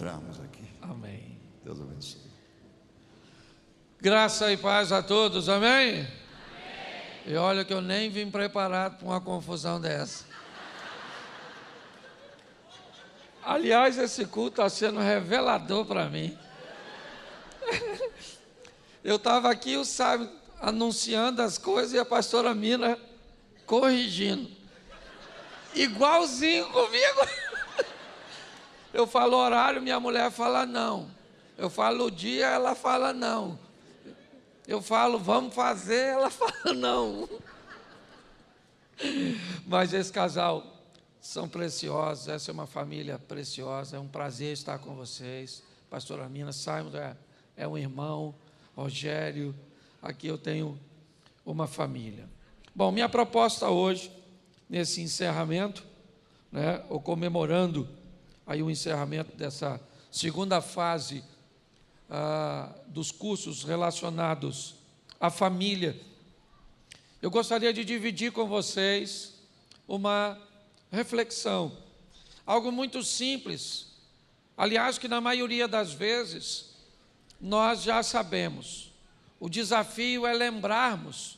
encontrarmos aqui. Amém. Deus abençoe. Graça e paz a todos, amém? E olha que eu nem vim preparado para uma confusão dessa. Aliás, esse culto está sendo revelador para mim. Eu estava aqui, o sábio, anunciando as coisas e a pastora Mina corrigindo. Igualzinho comigo. Eu falo horário, minha mulher fala não. Eu falo o dia, ela fala não. Eu falo vamos fazer, ela fala não. Mas esse casal são preciosos, essa é uma família preciosa, é um prazer estar com vocês. Pastora Mina, Simon é um irmão, Rogério, aqui eu tenho uma família. Bom, minha proposta hoje, nesse encerramento, né, ou comemorando aí o encerramento dessa segunda fase dos cursos relacionados à família, eu gostaria de dividir com vocês uma reflexão, algo muito simples, aliás, que na maioria das vezes nós já sabemos. O desafio é lembrarmos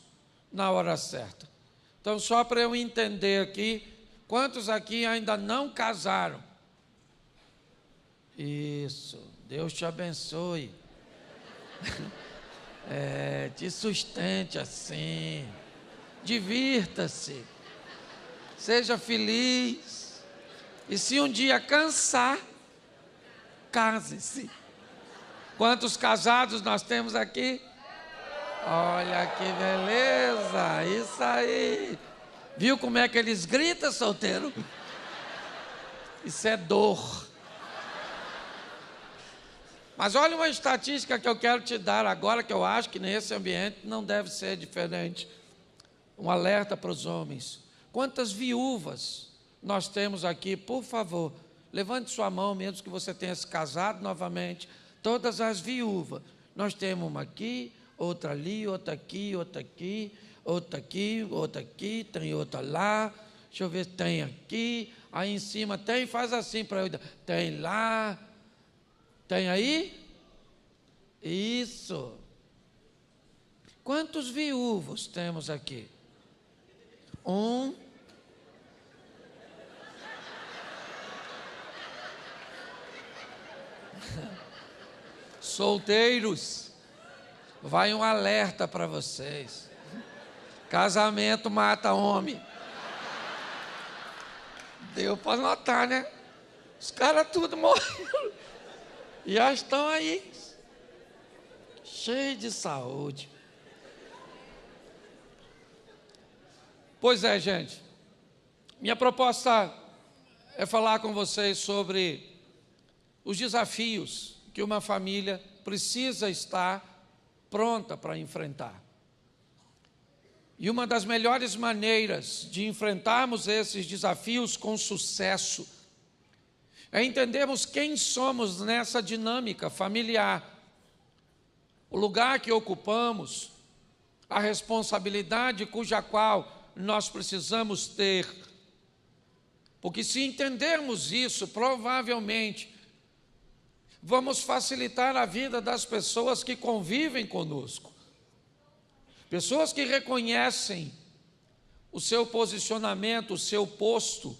na hora certa. Então, só para eu entender aqui, quantos aqui ainda não casaram? Isso, Deus te abençoe. Te sustente assim, divirta-se, seja feliz, e se um dia cansar, case-se. Quantos casados nós temos aqui? Olha que beleza, isso aí. Viu como é que eles gritam, solteiro? Isso é dor. Mas olha uma estatística que eu quero te dar agora, que eu acho que nesse ambiente não deve ser diferente. Um alerta para os homens. Quantas viúvas nós temos aqui? Por favor, levante sua mão, mesmo que você tenha se casado novamente. Todas as viúvas. Nós temos uma aqui, outra ali, outra aqui, outra aqui, outra aqui, outra aqui, tem outra lá. Deixa eu ver se tem aqui. Aí em cima tem, faz assim para eu. Tem lá. Tem aí? Isso. Quantos viúvos temos aqui? Um. Solteiros, vai um alerta para vocês. Casamento mata homem. Deu para notar, né? Os caras tudo morreram. E já estão aí, cheios de saúde. Pois é, gente. Minha proposta é falar com vocês sobre os desafios que uma família precisa estar pronta para enfrentar. E uma das melhores maneiras de enfrentarmos esses desafios com sucesso é entendermos quem somos nessa dinâmica familiar, o lugar que ocupamos, a responsabilidade cuja qual nós precisamos ter. Porque se entendermos isso, provavelmente vamos facilitar a vida das pessoas que convivem conosco. Pessoas que reconhecem o seu posicionamento, o seu posto,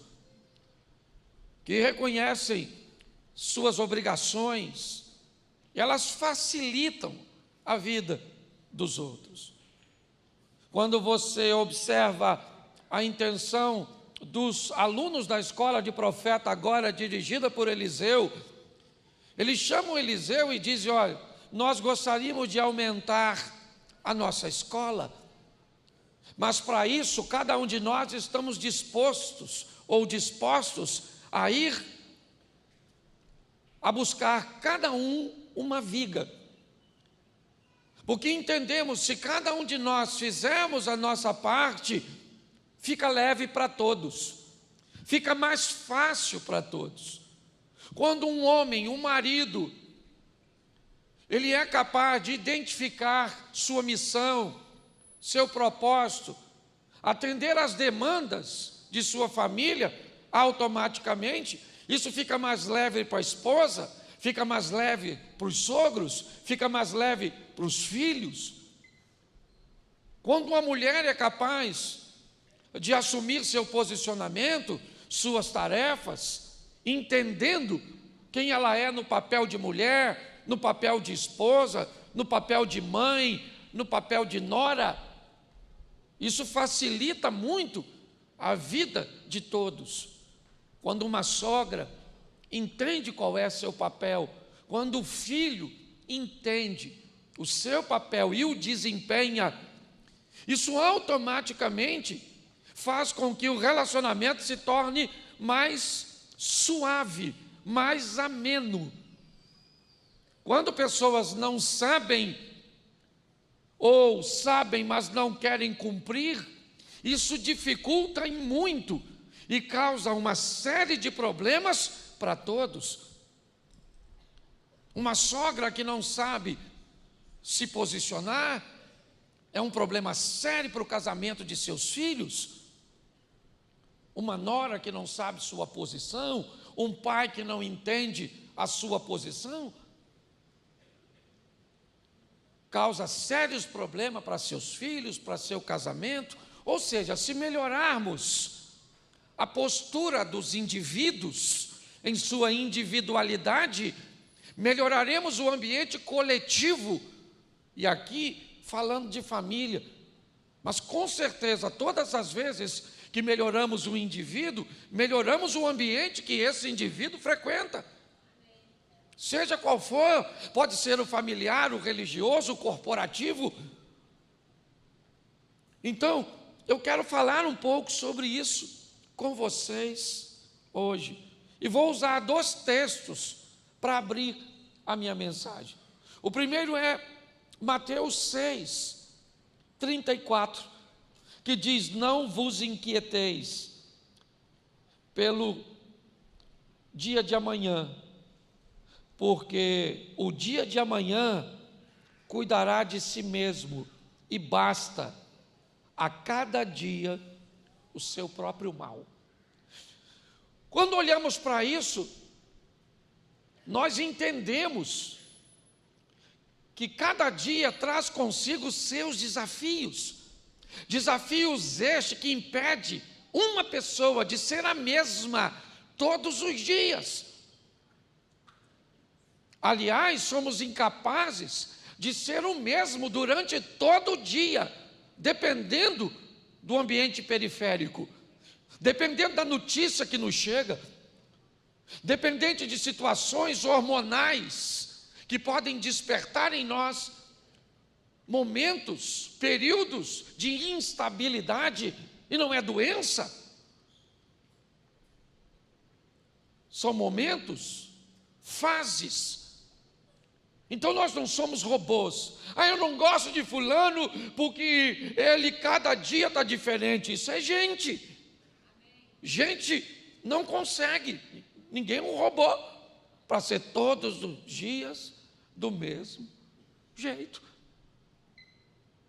que reconhecem suas obrigações, e elas facilitam a vida dos outros. Quando você observa a intenção dos alunos da escola de profeta, agora dirigida por Eliseu, eles chamam Eliseu e dizem: olha, nós gostaríamos de aumentar a nossa escola, mas para isso cada um de nós estamos dispostos a ir a buscar cada um uma viga, porque entendemos, se cada um de nós fizermos a nossa parte, fica leve para todos, fica mais fácil para todos. Quando um homem, um marido, ele é capaz de identificar sua missão, seu propósito, atender às demandas de sua família, automaticamente, isso fica mais leve para a esposa, fica mais leve para os sogros, fica mais leve para os filhos. Quando uma mulher é capaz de assumir seu posicionamento, suas tarefas, entendendo quem ela é no papel de mulher, no papel de esposa, no papel de mãe, no papel de nora, isso facilita muito a vida de todos. Quando uma sogra entende qual é seu papel, quando o filho entende o seu papel e o desempenha, isso automaticamente faz com que o relacionamento se torne mais suave, mais ameno. Quando pessoas não sabem, ou sabem, mas não querem cumprir, isso dificulta muito e causa uma série de problemas para todos. Uma sogra que não sabe se posicionar é um problema sério para o casamento de seus filhos. Uma nora que não sabe sua posição, um pai que não entende a sua posição, causa sérios problemas para seus filhos, para seu casamento. Ou seja, se melhorarmos a postura dos indivíduos em sua individualidade, melhoraremos o ambiente coletivo. E aqui falando de família, mas com certeza todas as vezes que melhoramos o indivíduo, melhoramos o ambiente que esse indivíduo frequenta. Seja qual for, pode ser o familiar, o religioso, o corporativo. Então, eu quero falar um pouco sobre isso com vocês hoje. E vou usar 2 textos para abrir a minha mensagem. O primeiro é Mateus 6, 34, que diz: não vos inquieteis pelo dia de amanhã, porque o dia de amanhã cuidará de si mesmo, e basta a cada dia o seu próprio mal. Quando olhamos para isso, nós entendemos que cada dia traz consigo seus desafios, desafios estes que impedem uma pessoa de ser a mesma todos os dias. Aliás, somos incapazes de ser o mesmo durante todo o dia, dependendo do ambiente periférico, dependendo da notícia que nos chega, dependente de situações hormonais que podem despertar em nós momentos, períodos de instabilidade, e não é doença, são momentos, fases. Então nós não somos robôs. Eu não gosto de fulano porque ele cada dia está diferente. Isso é gente. Gente não consegue, ninguém é um robô para ser todos os dias do mesmo jeito.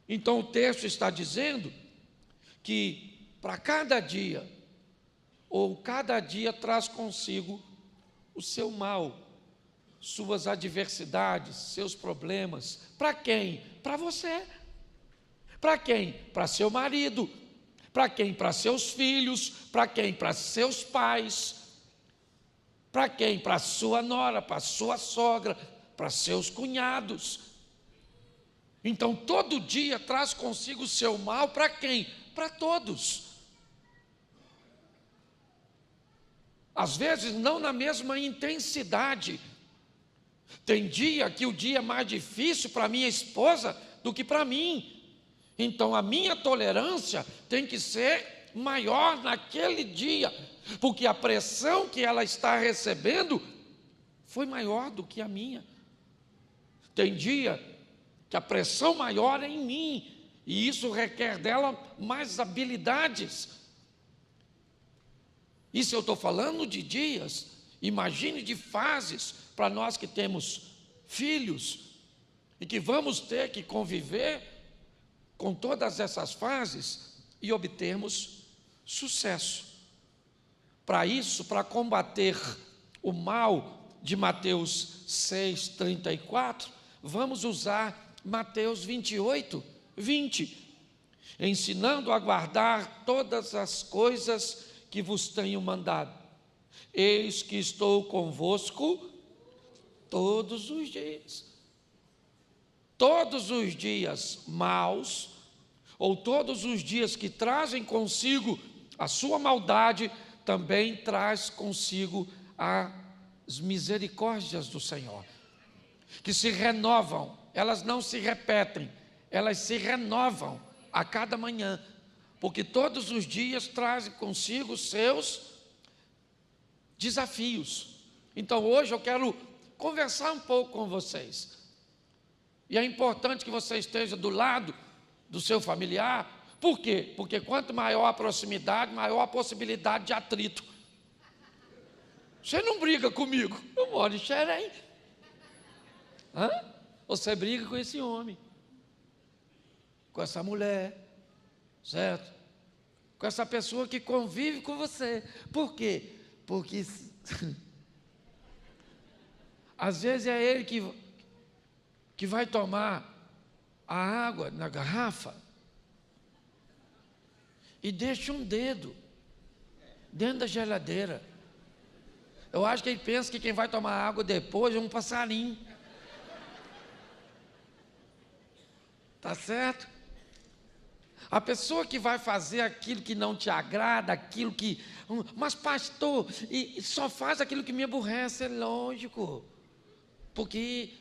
Então o texto está dizendo que para cada dia, ou cada dia traz consigo o seu mal, suas adversidades, seus problemas. Para quem? Para você. Para quem? Para seu marido. Para quem? Para seus filhos. Para quem? Para seus pais. Para quem? Para sua nora, para sua sogra, para seus cunhados. Então todo dia traz consigo o seu mal. Para quem? Para todos. Às vezes não na mesma intensidade. Tem dia que o dia é mais difícil para minha esposa do que para mim. Então a minha tolerância tem que ser maior naquele dia, porque a pressão que ela está recebendo foi maior do que a minha. Tem dia que a pressão maior é em mim, e isso requer dela mais habilidades. Isso eu estou falando de dias, imagine de fases, para nós que temos filhos e que vamos ter que conviver com todas essas fases e obtermos sucesso. Para isso, para combater o mal de Mateus 6:34, vamos usar Mateus 28:20. Ensinando a guardar todas as coisas que vos tenho mandado. Eis que estou convosco todos os dias. Todos os dias maus, ou todos os dias que trazem consigo a sua maldade, também traz consigo as misericórdias do Senhor, que se renovam, elas não se repetem, elas se renovam a cada manhã, porque todos os dias trazem consigo os seus desafios. Então hoje eu quero conversar um pouco com vocês, e é importante que você esteja do lado do seu familiar. Por quê? Porque quanto maior a proximidade, maior a possibilidade de atrito. Você não briga comigo, eu moro em Xerém. Você briga com esse homem, com essa mulher, certo? Com essa pessoa que convive com você. Por quê? Porque às vezes é ele que vai tomar a água na garrafa e deixa um dedo dentro da geladeira. Eu acho que ele pensa que quem vai tomar água depois é um passarinho. Tá certo? A pessoa que vai fazer aquilo que não te agrada, aquilo que... Mas pastor, e só faz aquilo que me aborrece, é lógico. Porque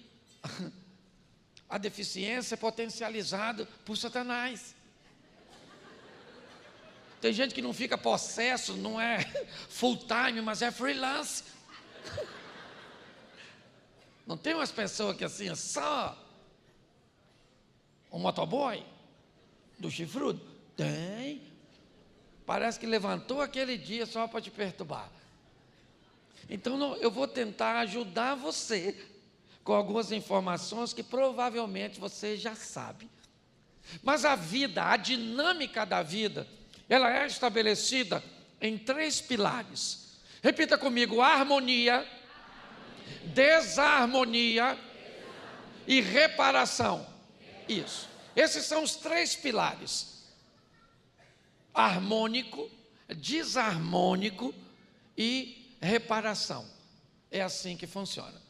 a deficiência é potencializada por Satanás. Tem gente que não fica possesso, não é full time, mas é freelance. Não tem umas pessoas que assim, é só um motoboy do chifrudo? Tem. Parece que levantou aquele dia só para te perturbar. Então eu vou tentar ajudar você com algumas informações que provavelmente você já sabe. Mas a vida, a dinâmica da vida, ela é estabelecida em 3 pilares. Repita comigo: harmonia, desarmonia e reparação. Isso. Esses são os 3 pilares: harmônico, desarmônico e reparação. É assim que funciona.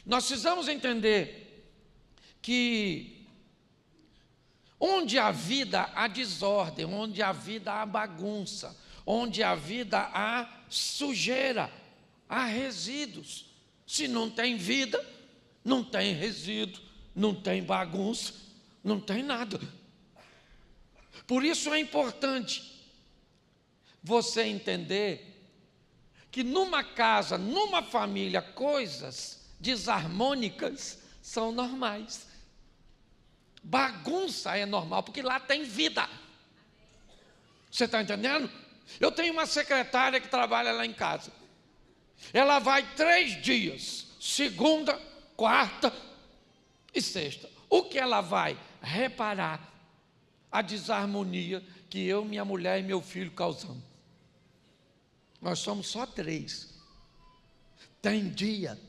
Nós precisamos entender que onde há vida há desordem, onde há vida há bagunça, onde há vida há sujeira, há resíduos. Se não tem vida, não tem resíduo, não tem bagunça, não tem nada. Por isso é importante você entender que numa casa, numa família, coisas desarmônicas são normais. Bagunça é normal, porque lá tem vida. Você está entendendo? Eu tenho uma secretária que trabalha lá em casa. Ela vai 3 dias, segunda, quarta e sexta. O que ela vai? Reparar a desarmonia que eu, minha mulher e meu filho causamos. Nós somos só 3. Tem dia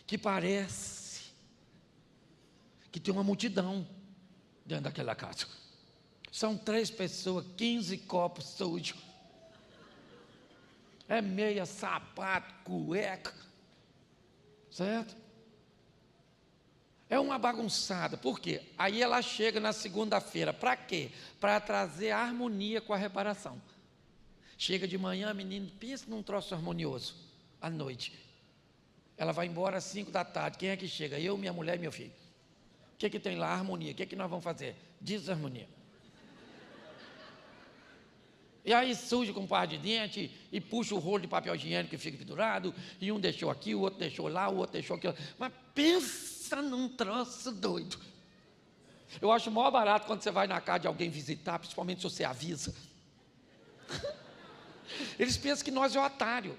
que parece que tem uma multidão dentro daquela casa. São 3 pessoas, 15 copos sujos. É meia, sapato, cueca. Certo? É uma bagunçada. Por quê? Aí ela chega na segunda-feira. Para quê? Para trazer harmonia com a reparação. Chega de manhã, menino, pensa num troço harmonioso. À noite. Ela vai embora às 5 da tarde. Quem é que chega? Eu, minha mulher e meu filho. O que tem lá? Harmonia. O que nós vamos fazer? Desarmonia. E aí suja com um par de dente e puxa o rolo de papel higiênico que fica pendurado, e um deixou aqui, o outro deixou lá, o outro deixou aqui. Mas pensa num troço doido. Eu acho maior barato quando você vai na casa de alguém visitar, principalmente se você avisa. Eles pensam que nós é o otário.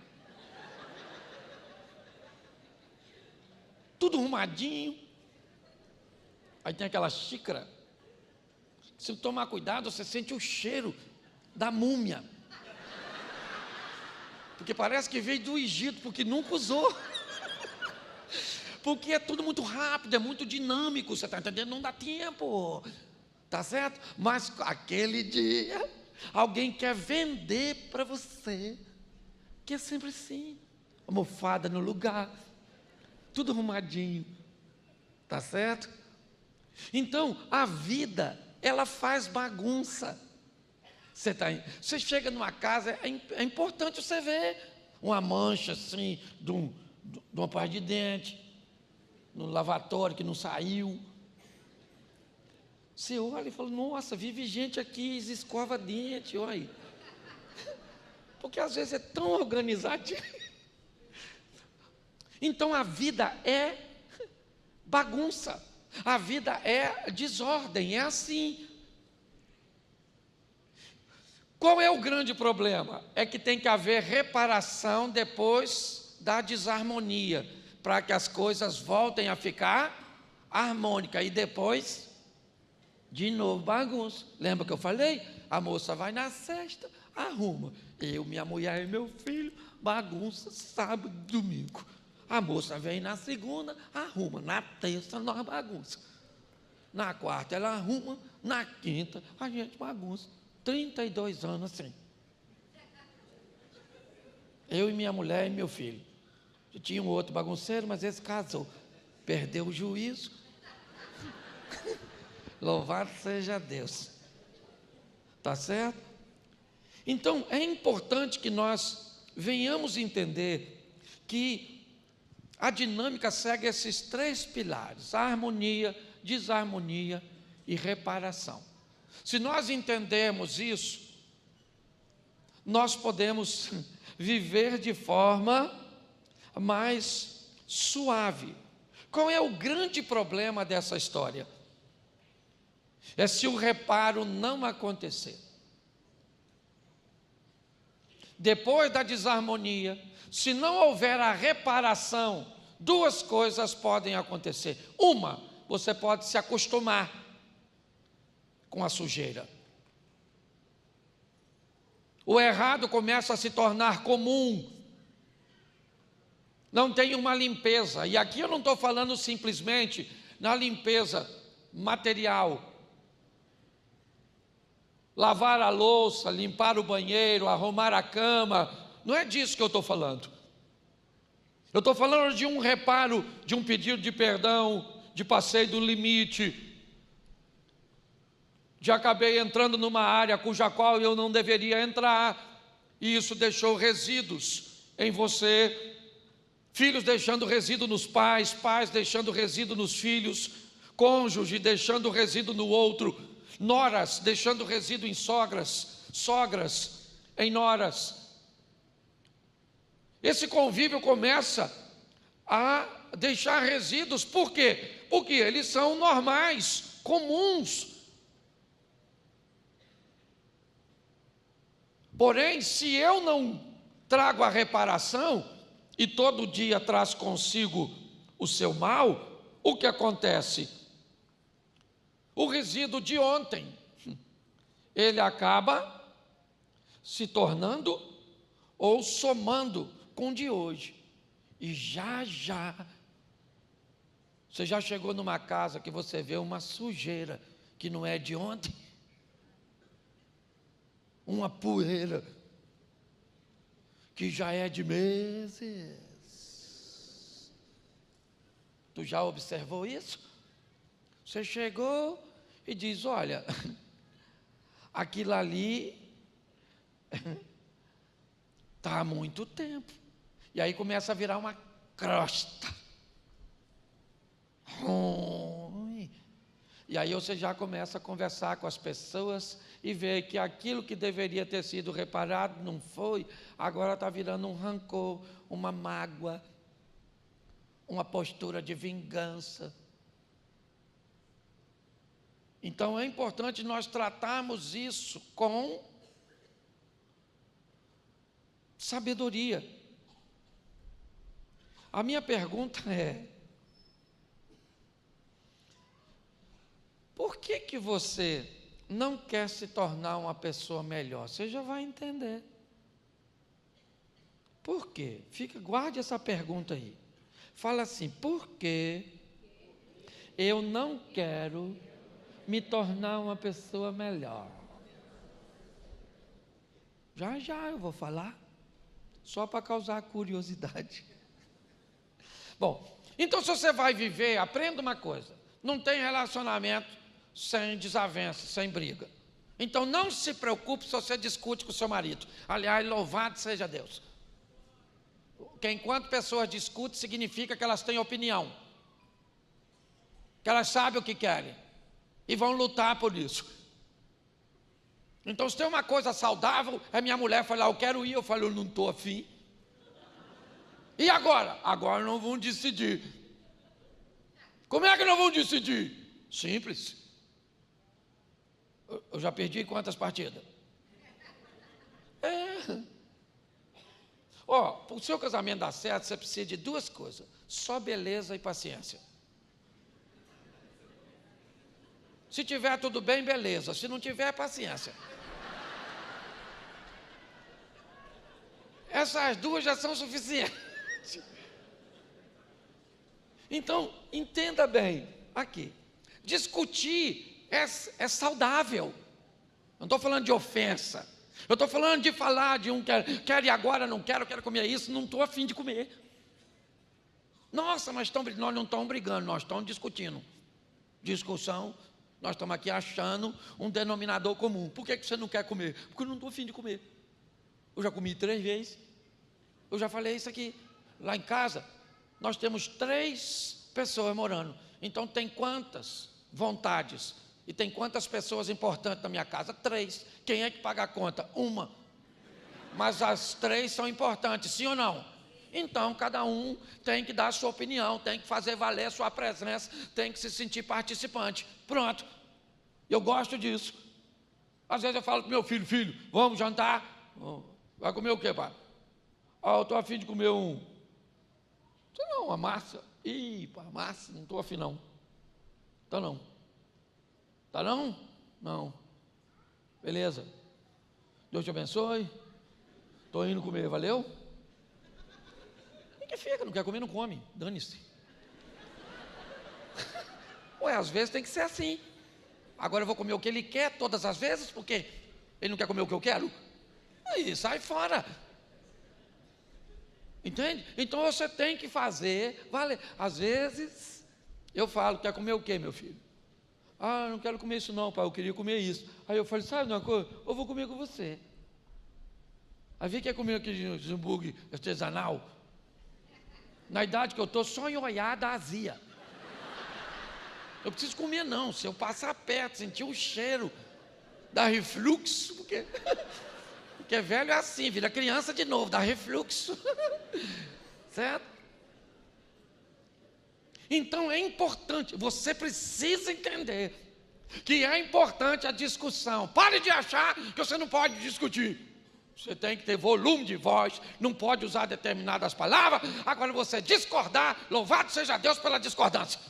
Tudo arrumadinho. Aí tem aquela xícara. Se tomar cuidado, você sente o cheiro da múmia. porque parece que veio do Egito, porque nunca usou. Porque é tudo muito rápido, é muito dinâmico, você está entendendo? Não dá tempo, tá certo? Mas aquele dia, alguém quer vender para você, que é sempre assim, almofada no lugar, tudo arrumadinho, tá certo? Então, a vida, ela faz bagunça. Você chega numa casa, é importante você ver uma mancha assim, de uma parte de dente, no lavatório que não saiu. Você olha e fala, nossa, vive gente aqui, escova dente, olha aí. Porque às vezes é tão organizadinho. Então a vida é bagunça, a vida é desordem, é assim. Qual é o grande problema? É que tem que haver reparação depois da desarmonia, para que as coisas voltem a ficar harmônicas, e depois, de novo, bagunça. Lembra que eu falei? A moça vai na sexta, arruma. Eu, minha mulher e meu filho, bagunça sábado e domingo. A moça vem na segunda, arruma. Na terça, nós bagunça. Na quarta, ela arruma. Na quinta, a gente bagunça. 32 anos assim. Eu e minha mulher e meu filho. Tinha um outro bagunceiro, mas esse casou. Perdeu o juízo. Louvado seja Deus. Tá certo? Então, é importante que nós venhamos entender que a dinâmica segue esses 3 pilares: a harmonia, desarmonia e reparação. Se nós entendermos isso, nós podemos viver de forma mais suave. Qual é o grande problema dessa história? É se o reparo não acontecer. Depois da desarmonia, se não houver a reparação, 2 coisas podem acontecer. Uma, você pode se acostumar com a sujeira. O errado começa a se tornar comum. Não tem uma limpeza. E aqui eu não estou falando simplesmente na limpeza material. Lavar a louça, limpar o banheiro, arrumar a cama. Não é disso que eu estou falando. Eu estou falando de um reparo, de um pedido de perdão, de passeio do limite. Já acabei entrando numa área cuja qual eu não deveria entrar, e isso deixou resíduos em você, filhos deixando resíduo nos pais, pais deixando resíduo nos filhos, cônjuge deixando resíduo no outro, noras deixando resíduo em sogras, sogras em noras. Esse convívio começa a deixar resíduos. Por quê? Porque eles são normais, comuns. Porém, se eu não trago a reparação, e todo dia traz consigo o seu mal, o que acontece? O resíduo de ontem, ele acaba se tornando ou somando com o de hoje. E já, você já chegou numa casa que você vê uma sujeira que não é de ontem? Uma poeira que já é de meses. Tu já observou isso? Você chegou e diz, olha, aquilo ali está há muito tempo. E aí começa a virar uma crosta. E aí você já começa a conversar com as pessoas e ver que aquilo que deveria ter sido reparado não foi, agora está virando um rancor, uma mágoa, uma postura de vingança. Então é importante nós tratarmos isso com sabedoria. A minha pergunta é: por que você não quer se tornar uma pessoa melhor? Você já vai entender. Por quê? Guarde essa pergunta aí. Fala assim: por que eu não quero me tornar uma pessoa melhor? Já eu vou falar, só para causar curiosidade. Bom, então se você vai viver, aprenda uma coisa: não tem relacionamento sem desavença, sem briga. Então não se preocupe se você discute com o seu marido. Aliás, louvado seja Deus. Porque enquanto pessoas discutem, significa que elas têm opinião, que elas sabem o que querem e vão lutar por isso. Então se tem uma coisa saudável, é minha mulher falar: eu quero ir, eu falo: eu não estou afim. E agora? Agora não vão decidir. Como é que não vão decidir? Simples. Eu já perdi quantas partidas? Para o seu casamento dar certo, você precisa de duas coisas: só beleza e paciência. Se tiver tudo bem, beleza. Se não tiver, paciência. Essas duas já são suficientes. Então, entenda bem aqui: discutir é saudável. Não estou falando de ofensa. Eu estou falando de falar de um quer e agora não quero, quero comer isso, não estou afim de comer. Nossa, mas nós não estamos brigando, nós estamos discutindo. Discussão, nós estamos aqui achando um denominador comum. Por que você não quer comer? Porque eu não estou afim de comer. Eu já comi 3 vezes. Eu já falei isso aqui. Lá em casa, nós temos 3 pessoas morando. Então tem quantas vontades? E tem quantas pessoas importantes na minha casa? 3. Quem é que paga a conta? 1. Mas as 3 são importantes, sim ou não? Então cada um tem que dar a sua opinião, tem que fazer valer a sua presença, tem que se sentir participante. Pronto. Eu gosto disso. Às vezes eu falo para meu filho: filho, vamos jantar? Vai comer o quê, pai? Eu estou afim de comer sei lá, uma massa. Ih, pá, massa, não estou afim não. Então não. Tá não? Não. Beleza. Deus te abençoe. Estou indo comer, valeu? Quem que fica? Não quer comer, não come. Dane-se. Ué, às vezes tem que ser assim. Agora eu vou comer o que ele quer todas as vezes, porque ele não quer comer o que eu quero? Aí sai fora. Entende? Então você tem que fazer valer. Às vezes eu falo: quer comer o quê, meu filho? Não quero comer isso não, pai, eu queria comer isso. Aí eu falei: sabe uma coisa? Eu vou comer com você. Aí vi que quer comer aquele hambúrguer artesanal. Na idade que eu estou, só em olhada azia. Eu preciso comer não, se eu passar perto, sentir o cheiro, dá refluxo, porque velho é assim, vira criança de novo, dá refluxo. Certo? Então é importante, você precisa entender que é importante a discussão. Pare de achar que você não pode discutir. Você tem que ter volume de voz, não pode usar determinadas palavras. Agora você discordar, louvado seja Deus pela discordância.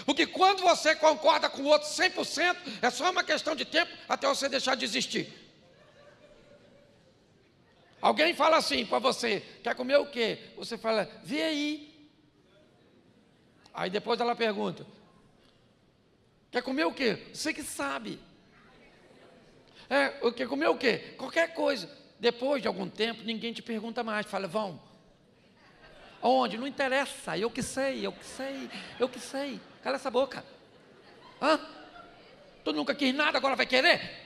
Porque quando você concorda com o outro 100%, é só uma questão de tempo até você deixar de existir. Alguém fala assim para você: quer comer o quê? Você fala: vê aí. Aí depois ela pergunta: quer comer o quê? Você que sabe. Quer comer o quê? Qualquer coisa. Depois de algum tempo, ninguém te pergunta mais. Fala: vão. Onde? Não interessa. Eu que sei. Cala essa boca. Tu nunca quis nada, agora vai querer?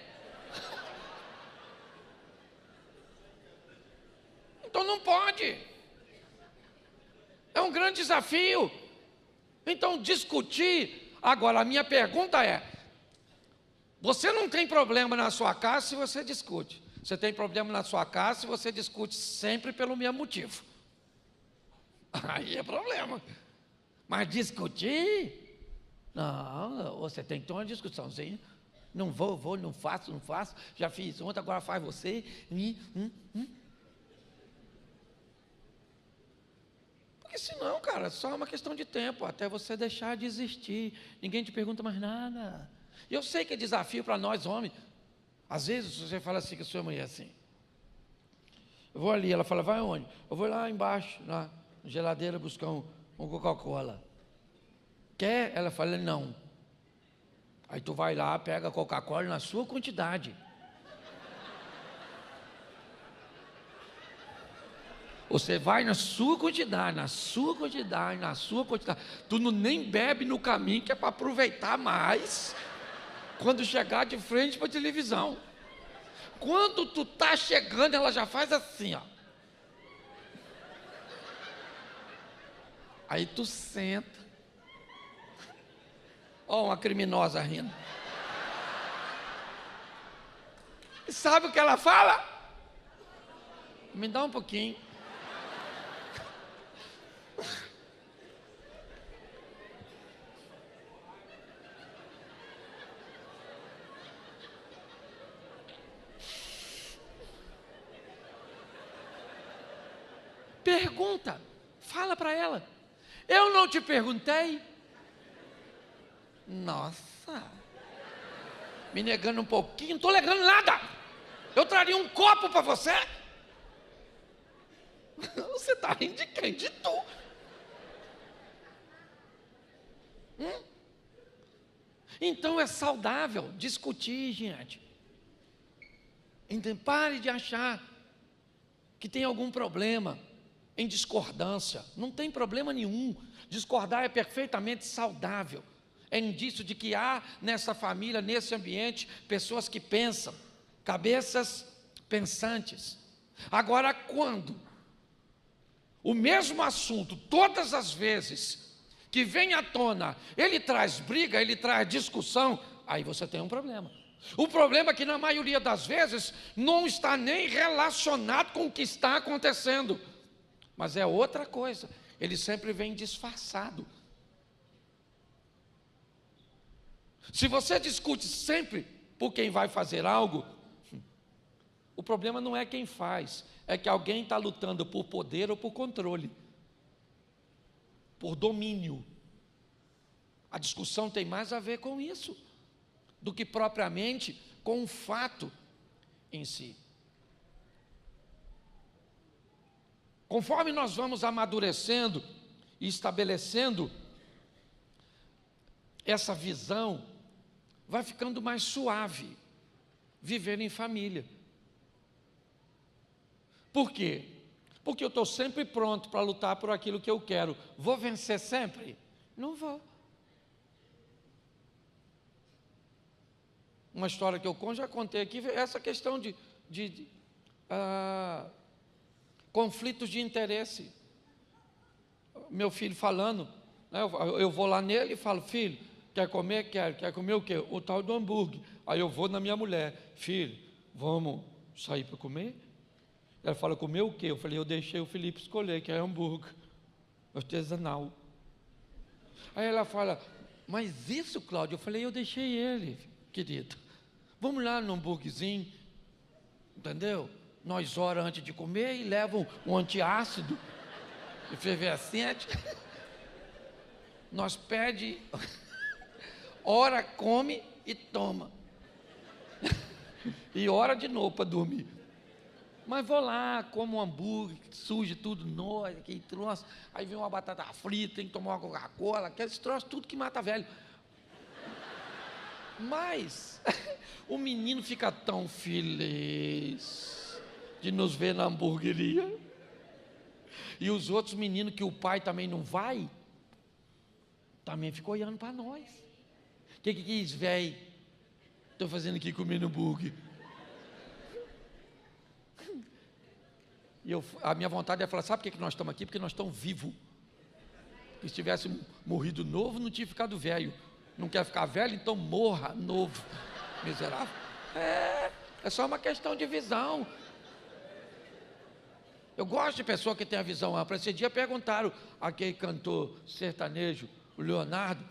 Então não pode. É um grande desafio. Então discutir. Agora a minha pergunta é: você não tem problema na sua casa se você discute. Você tem problema na sua casa se você discute sempre pelo mesmo motivo. Aí é problema. Mas discutir? Não, você tem que ter uma discussãozinha. Não vou, não faço. Já fiz ontem, agora faz você. Porque senão, cara, só é uma questão de tempo, até você deixar de existir. Ninguém te pergunta mais nada. E eu sei que é desafio para nós homens. Às vezes você fala assim com a sua mulher assim: Eu vou ali. Ela fala, vai aonde? Eu vou lá embaixo, na geladeira, buscar um Coca-Cola. Quer? Ela fala, não. Aí tu vai lá, pega a Coca-Cola na sua quantidade. Você vai na sua quantidade, na sua quantidade, na sua quantidade. Tu não nem bebe no caminho, que é para aproveitar mais quando chegar de frente para a televisão. Quando tu tá chegando, ela já faz assim, ó. Aí tu senta. Ó, uma criminosa rindo. E sabe o que ela fala? Me dá um pouquinho. Pergunta, fala para ela. Eu não te perguntei? Nossa, me negando um pouquinho, não estou negando nada. Eu traria um copo para você. Você está rindo de quem? De tu. Então é saudável discutir, gente. Então, pare de achar que tem algum problema em discordância. Não tem problema nenhum. Discordar é perfeitamente saudável. É indício de que há nessa família, nesse ambiente, pessoas que pensam, cabeças pensantes. Agora, quando o mesmo assunto, todas as vezes que vem à tona, ele traz briga, ele traz discussão, aí você tem um problema. O problema é que na maioria das vezes não está nem relacionado com o que está acontecendo, mas é outra coisa, ele sempre vem disfarçado. Se você discute sempre por quem vai fazer algo, o problema não é quem faz, é que alguém está lutando por poder ou por controle, por domínio. A discussão tem mais a ver com isso, do que propriamente com o fato em si. Conforme nós vamos amadurecendo e estabelecendo essa visão, vai ficando mais suave viver em família. Por quê? Porque eu estou sempre pronto para lutar por aquilo que eu quero. Vou vencer sempre? Não vou. Uma história que eu já contei aqui, essa questão de conflitos de interesse. Meu filho falando, né, eu vou lá nele e falo, filho, quer comer? Quer comer o quê? O tal do hambúrguer. Aí eu vou na minha mulher, filho, vamos sair para comer? Ela fala, comer o quê? Eu falei, eu deixei o Felipe escolher, que é hambúrguer artesanal. Aí ela fala, mas isso, Cláudio? Eu falei, eu deixei ele, querido. Vamos lá no hambúrguerzinho, entendeu? Nós oramos antes de comer e levam um antiácido, efervescente. Nós pede, ora, come e toma. E ora de novo para dormir. Mas vou lá, como um hambúrguer, suja tudo, nossa, aquele troço. Aí vem uma batata frita, tem que tomar uma Coca-Cola, aqueles troços, tudo que mata velho. Mas o menino fica tão feliz de nos ver na hamburgueria. E os outros meninos que o pai também não vai, também ficam olhando para nós. O que isso, velho? Estou fazendo aqui comendo hambúrguer. E a minha vontade é falar, sabe por que nós estamos aqui? Porque nós estamos vivos. Se tivesse morrido novo, não tinha ficado velho. Não quer ficar velho, então morra novo. Miserável. É só uma questão de visão. Eu gosto de pessoa que tem a visão ampla. Esse dia perguntaram a aquele cantor sertanejo, o Leonardo,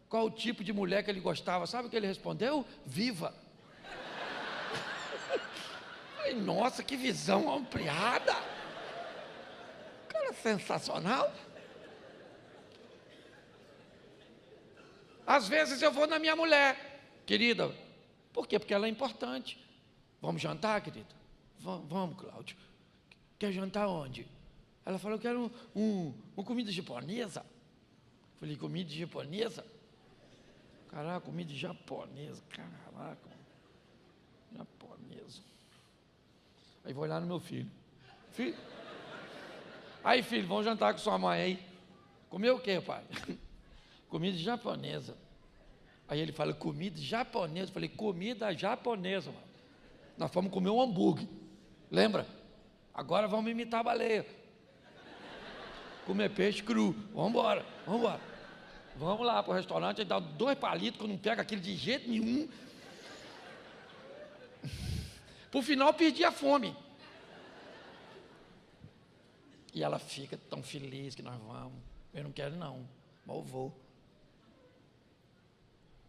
qual o tipo de mulher que ele gostava. Sabe o que ele respondeu? Viva. Nossa, que visão ampliada. Cara, sensacional. Às vezes eu vou na minha mulher, querida. Por quê? Porque ela é importante. Vamos jantar, querida? Vamos, Cláudio. quer jantar onde? Ela falou, eu quero uma comida japonesa. Falei, comida japonesa? Caraca, comida japonesa, caraca, japonesa. Aí vou olhar no meu filho. Aí, filho, vamos jantar com sua mãe aí. Comeu o quê, pai? Comida japonesa. Aí ele fala, comida japonesa. Eu falei, comida japonesa, mano. Nós fomos comer um hambúrguer. Lembra? Agora vamos imitar a baleia. Comer peixe cru. Vamos embora. Vamos lá para o restaurante, ele dá 2 palitos, que eu não pego aquilo de jeito nenhum. Por final, perdi a fome. E ela fica tão feliz que nós vamos. Eu não quero não, mas eu vou.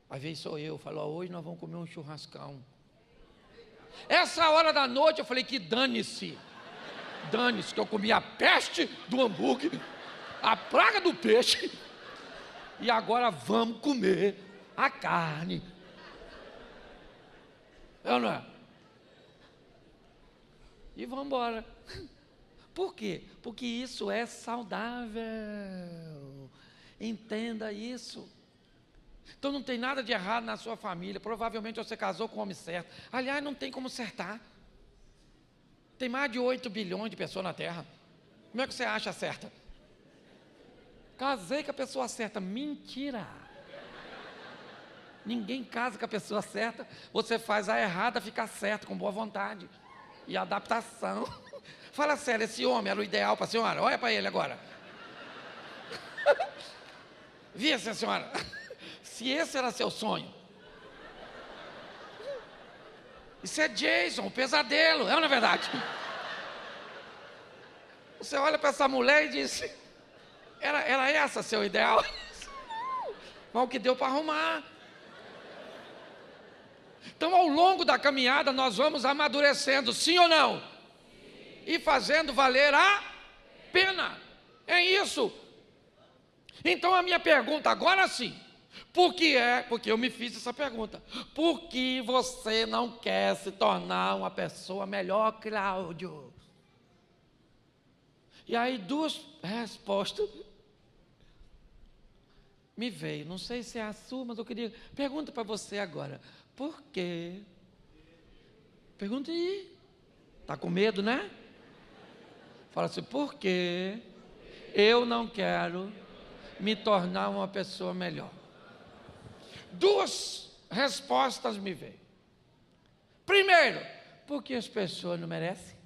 Às vezes sou eu, falo, hoje nós vamos comer um churrascão. Essa hora da noite eu falei que dane-se, que eu comi a peste do hambúrguer, a praga do peixe, e agora vamos comer a carne. É ou não é? E vamos embora. Por quê? Porque isso é saudável. Entenda isso. Então não tem nada de errado na sua família. Provavelmente você casou com o homem certo. Aliás, não tem como acertar. Tem mais de 8 bilhões de pessoas na Terra. Como é que você acha certa? Casei com a pessoa certa. Mentira. Ninguém casa com a pessoa certa. Você faz a errada ficar certa, com boa vontade e adaptação. Fala sério, esse homem era o ideal para a senhora? Olha para ele agora. Via, senhora. Se esse era seu sonho. Isso é Jason, o pesadelo, é ou não é verdade? Você olha para essa mulher e diz, era essa seu ideal? Mas o que deu para arrumar. Então, ao longo da caminhada, nós vamos amadurecendo, sim ou não? E fazendo valer a pena. É isso. Então, a minha pergunta agora sim. Porque eu me fiz essa pergunta. Por que você não quer se tornar uma pessoa melhor, Cláudio? E aí 2 respostas me veio. Não sei se é a sua, mas eu queria... Pergunta para você agora. Por quê? Pergunta aí. Está com medo, né? Fala assim, por que eu não quero me tornar uma pessoa melhor? 2 respostas me veio. Primeiro, porque as pessoas não merecem.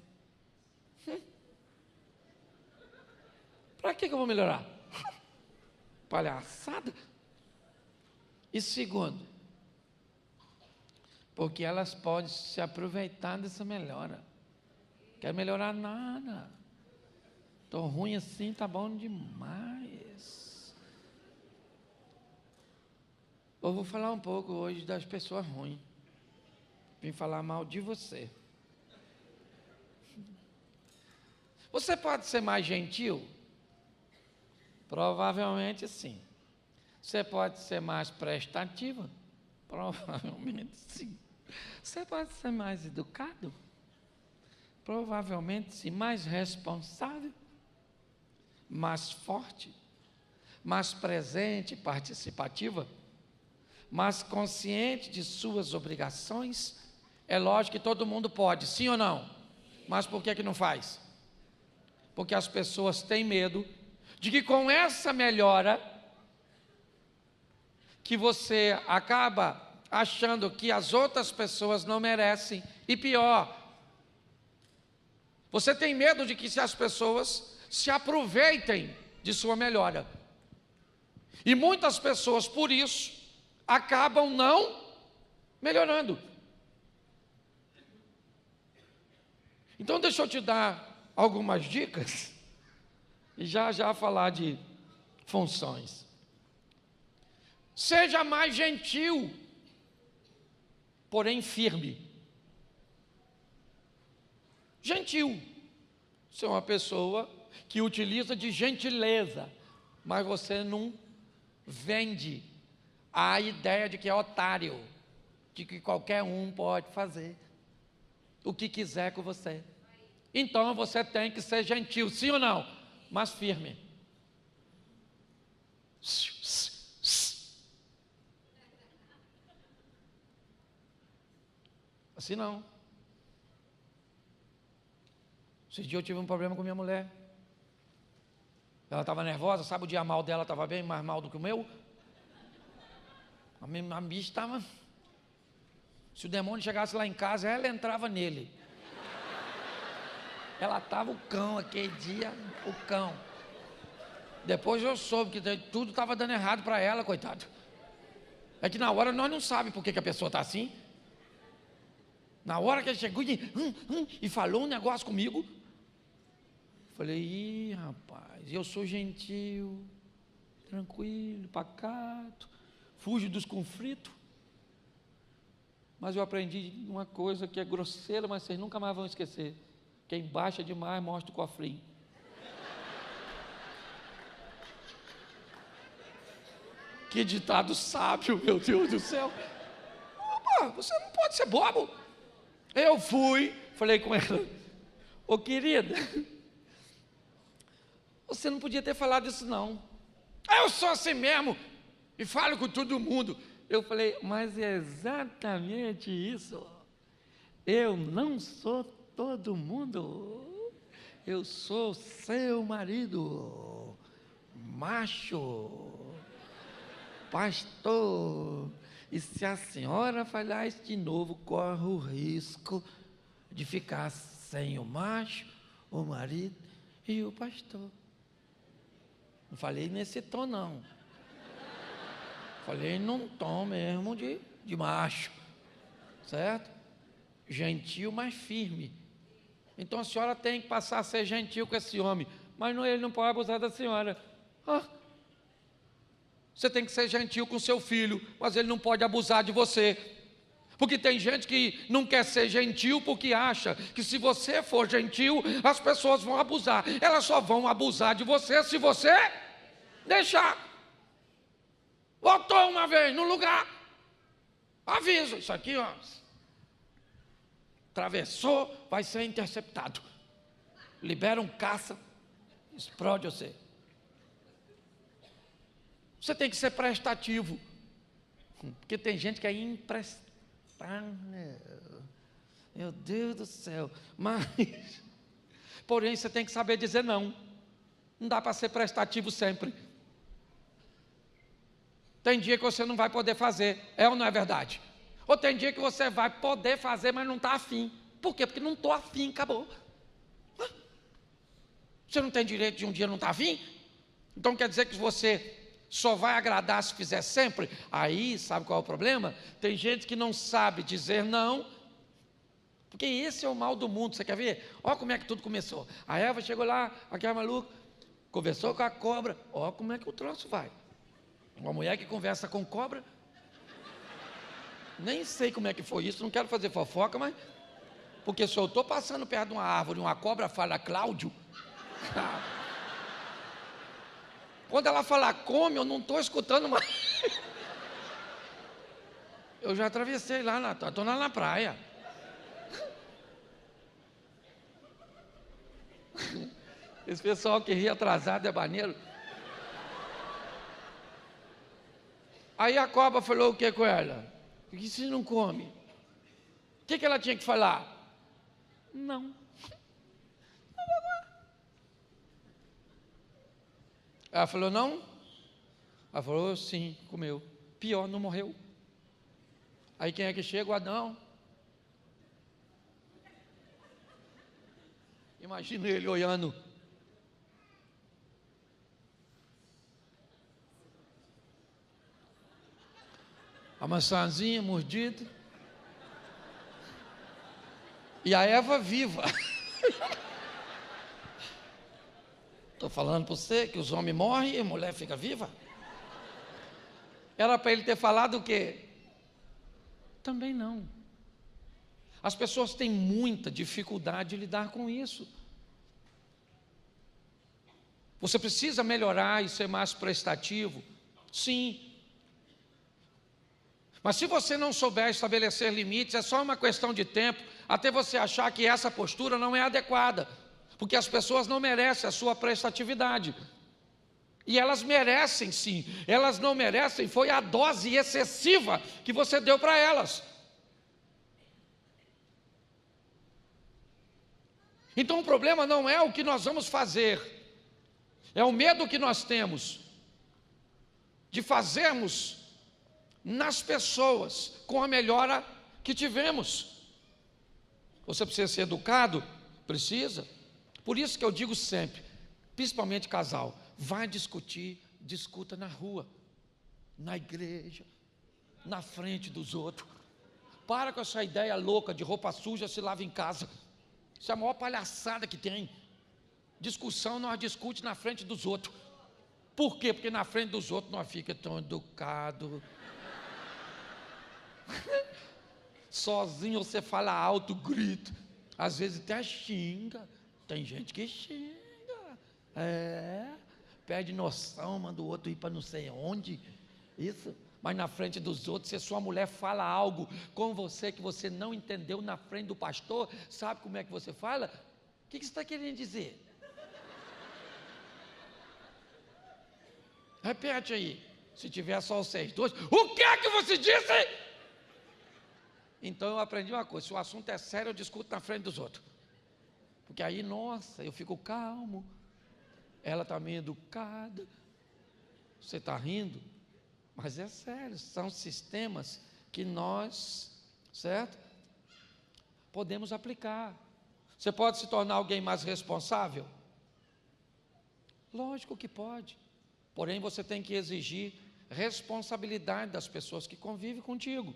Para que eu vou melhorar? Palhaçada. E segundo, porque elas podem se aproveitar dessa melhora. Quer melhorar nada. Estou ruim assim, tá bom demais. Eu vou falar um pouco hoje das pessoas ruins. Vim falar mal de você. Você pode ser mais gentil? Provavelmente sim. Você pode ser mais prestativa? Provavelmente sim. Você pode ser mais educado? Provavelmente sim. Mais responsável? Mais forte? Mais presente e participativa? Mais consciente de suas obrigações? É lógico que todo mundo pode, sim ou não? Mas por que não faz? Porque as pessoas têm medo de que com essa melhora, que você acaba achando que as outras pessoas não merecem, e pior, você tem medo de que se as pessoas se aproveitem de sua melhora. E muitas pessoas, por isso, acabam não melhorando. Então deixa eu te dar algumas dicas e já falar de funções. Seja mais gentil, porém firme. Gentil. Você é uma pessoa que utiliza de gentileza, mas você não vende a ideia de que é otário, de que qualquer um pode fazer o que quiser com você. Então você tem que ser gentil, sim ou não? Mas firme. Assim não. Esses dias eu tive um problema com minha mulher. Ela estava nervosa, sabe, o dia mal dela estava bem mais mal do que o meu. A bicha estava... Se o demônio chegasse lá em casa, ela entrava nele. Ela estava o cão aquele dia, o cão. Depois eu soube que tudo estava dando errado para ela, coitado. É que na hora nós não sabemos por que a pessoa está assim. Na hora que ele chegou e falou um negócio comigo, falei, ih, rapaz, eu sou gentil, tranquilo, pacato, fujo dos conflitos. Mas eu aprendi uma coisa que é grosseira, mas vocês nunca mais vão esquecer. Quem baixa demais mostra o cofrinho. Que ditado sábio, meu Deus do céu. Opa, você não pode ser bobo. Eu fui, falei com ela, ô querida, você não podia ter falado isso não. Eu sou assim mesmo, e falo com todo mundo. Eu falei, mas é exatamente isso. Eu não sou todo mundo. Eu sou seu marido, macho, pastor. E se a senhora falhar isso de novo, corre o risco de ficar sem o macho, o marido e o pastor. Não falei nesse tom, não. Falei num tom mesmo de macho, certo? Gentil, mas firme. Então a senhora tem que passar a ser gentil com esse homem, mas não, ele não pode abusar da senhora. Você tem que ser gentil com seu filho, mas ele não pode abusar de você. Porque tem gente que não quer ser gentil porque acha que se você for gentil, as pessoas vão abusar. Elas só vão abusar de você se você deixar. Voltou uma vez no lugar, aviso, isso aqui, ó, atravessou, vai ser interceptado. Libera um caça, explode você. Você tem que ser prestativo, porque tem gente que é imprestável. Meu Deus do céu. Mas, porém, você tem que saber dizer não. Não dá para ser prestativo sempre. Tem dia que você não vai poder fazer, é ou não é verdade? Ou tem dia que você vai poder fazer, mas não está afim. Por quê? Porque não estou afim, acabou. Você não tem direito de um dia não estar afim? Então quer dizer que você só vai agradar se fizer sempre? Aí, sabe qual é o problema? Tem gente que não sabe dizer não, porque esse é o mal do mundo, você quer ver? Olha como é que tudo começou. A Eva chegou lá, aquela maluca, conversou com a cobra, olha como é que o troço vai. Uma mulher que conversa com cobra, nem sei como é que foi isso, não quero fazer fofoca, mas, porque se eu estou passando perto de uma árvore e uma cobra fala Cláudio, quando ela fala come, eu não estou escutando mais. Eu já atravessei lá, estou lá na praia. Esse pessoal que ri atrasado é maneiro. Aí a cobra falou o que com ela? Por que você não come? O que ela tinha que falar? Não. Ela falou não? Ela falou sim, comeu. Pior, não morreu. Aí quem é que chega? O Adão. Imagina ele olhando. A maçãzinha mordida. E a Eva viva. Estou falando para você que os homens morrem e a mulher fica viva. Era para ele ter falado o quê? Também não. As pessoas têm muita dificuldade de lidar com isso. Você precisa melhorar e ser mais prestativo? Sim. Mas se você não souber estabelecer limites, é só uma questão de tempo até você achar que essa postura não é adequada, porque as pessoas não merecem a sua prestatividade. E elas merecem sim, elas não merecem, foi a dose excessiva que você deu para elas. Então o problema não é o que nós vamos fazer, é o medo que nós temos de fazermos nas pessoas com a melhora que tivemos. Você precisa ser educado? Precisa. Por isso que eu digo sempre, principalmente casal, vai discutir, discuta na rua, na igreja, na frente dos outros. Para com essa ideia louca de roupa suja se lava em casa. Isso é a maior palhaçada que tem. Discussão nós discutimos na frente dos outros. Por quê? Porque na frente dos outros nós fica tão educado. Sozinho você fala alto, grita. Às vezes até xinga. Tem gente que xinga. Perde noção, manda o outro ir para não sei onde. Isso. Mas na frente dos outros, se a sua mulher fala algo com você que você não entendeu na frente do pastor, sabe como é que você fala? O que você está querendo dizer? Repete aí. Se tiver só vocês dois, o que é que você disse? Então eu aprendi uma coisa: se o assunto é sério, eu discuto na frente dos outros. Porque aí, nossa, eu fico calmo. Ela está meio educada. Você está rindo? Mas é sério, são sistemas que nós, certo? Podemos aplicar. Você pode se tornar alguém mais responsável? Lógico que pode. Porém, você tem que exigir responsabilidade das pessoas que convivem contigo.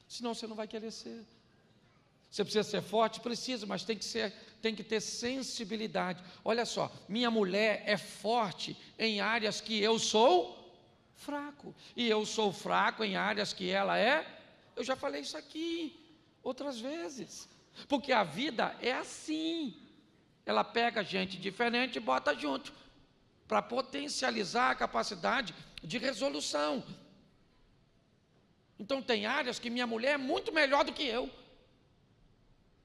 Senão você não vai querer ser. Você precisa ser forte? Precisa, mas tem que ter sensibilidade. Olha só, minha mulher é forte em áreas que eu sou fraco. E eu sou fraco em áreas que ela é. Eu já falei isso aqui outras vezes. Porque a vida é assim. Ela pega gente diferente e bota junto, para potencializar a capacidade de resolução. Então tem áreas que minha mulher é muito melhor do que eu.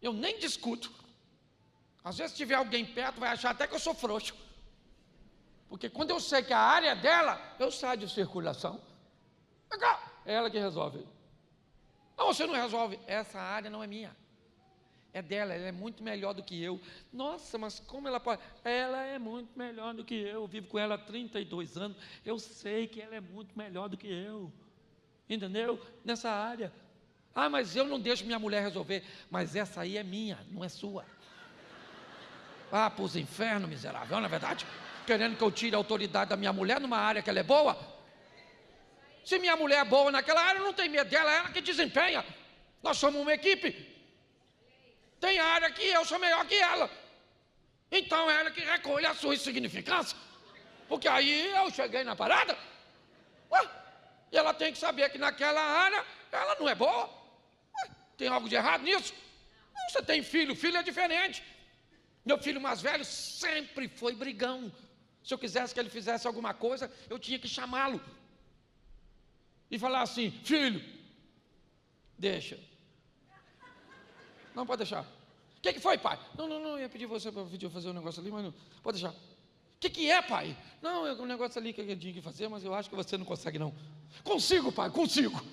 Eu nem discuto. Às vezes se tiver alguém perto, vai achar até que eu sou frouxo. Porque quando eu sei que a área é dela, eu saio de circulação. É ela que resolve. Não, você não resolve. Essa área não é minha. É dela, ela é muito melhor do que eu. Nossa, mas como ela pode? Ela é muito melhor do que eu vivo com ela há 32 anos. Eu sei que ela é muito melhor do que eu. Entendeu? Nessa área. Ah, mas eu não deixo minha mulher resolver. Mas essa aí é minha, não é sua. Ah, para os infernos, miserável, não é verdade? Querendo que eu tire a autoridade da minha mulher numa área que ela é boa? Se minha mulher é boa naquela área, eu não tenho medo dela, é ela que desempenha. Nós somos uma equipe. Tem área que eu sou melhor que ela. Então é ela que recolhe a sua insignificância. Porque aí eu cheguei na parada. E ela tem que saber que naquela área ela não é boa. Tem algo de errado nisso? Você tem filho, filho é diferente. Meu filho mais velho sempre foi brigão. Se eu quisesse que ele fizesse alguma coisa, eu tinha que chamá-lo e falar assim: filho, deixa. Não, pode deixar. O que foi, pai? Não, eu ia pedir você para fazer um negócio ali, mas não, pode deixar. O que é, pai? Não, é um negócio ali que eu tinha que fazer, mas eu acho que você não consegue não. Consigo, pai, consigo.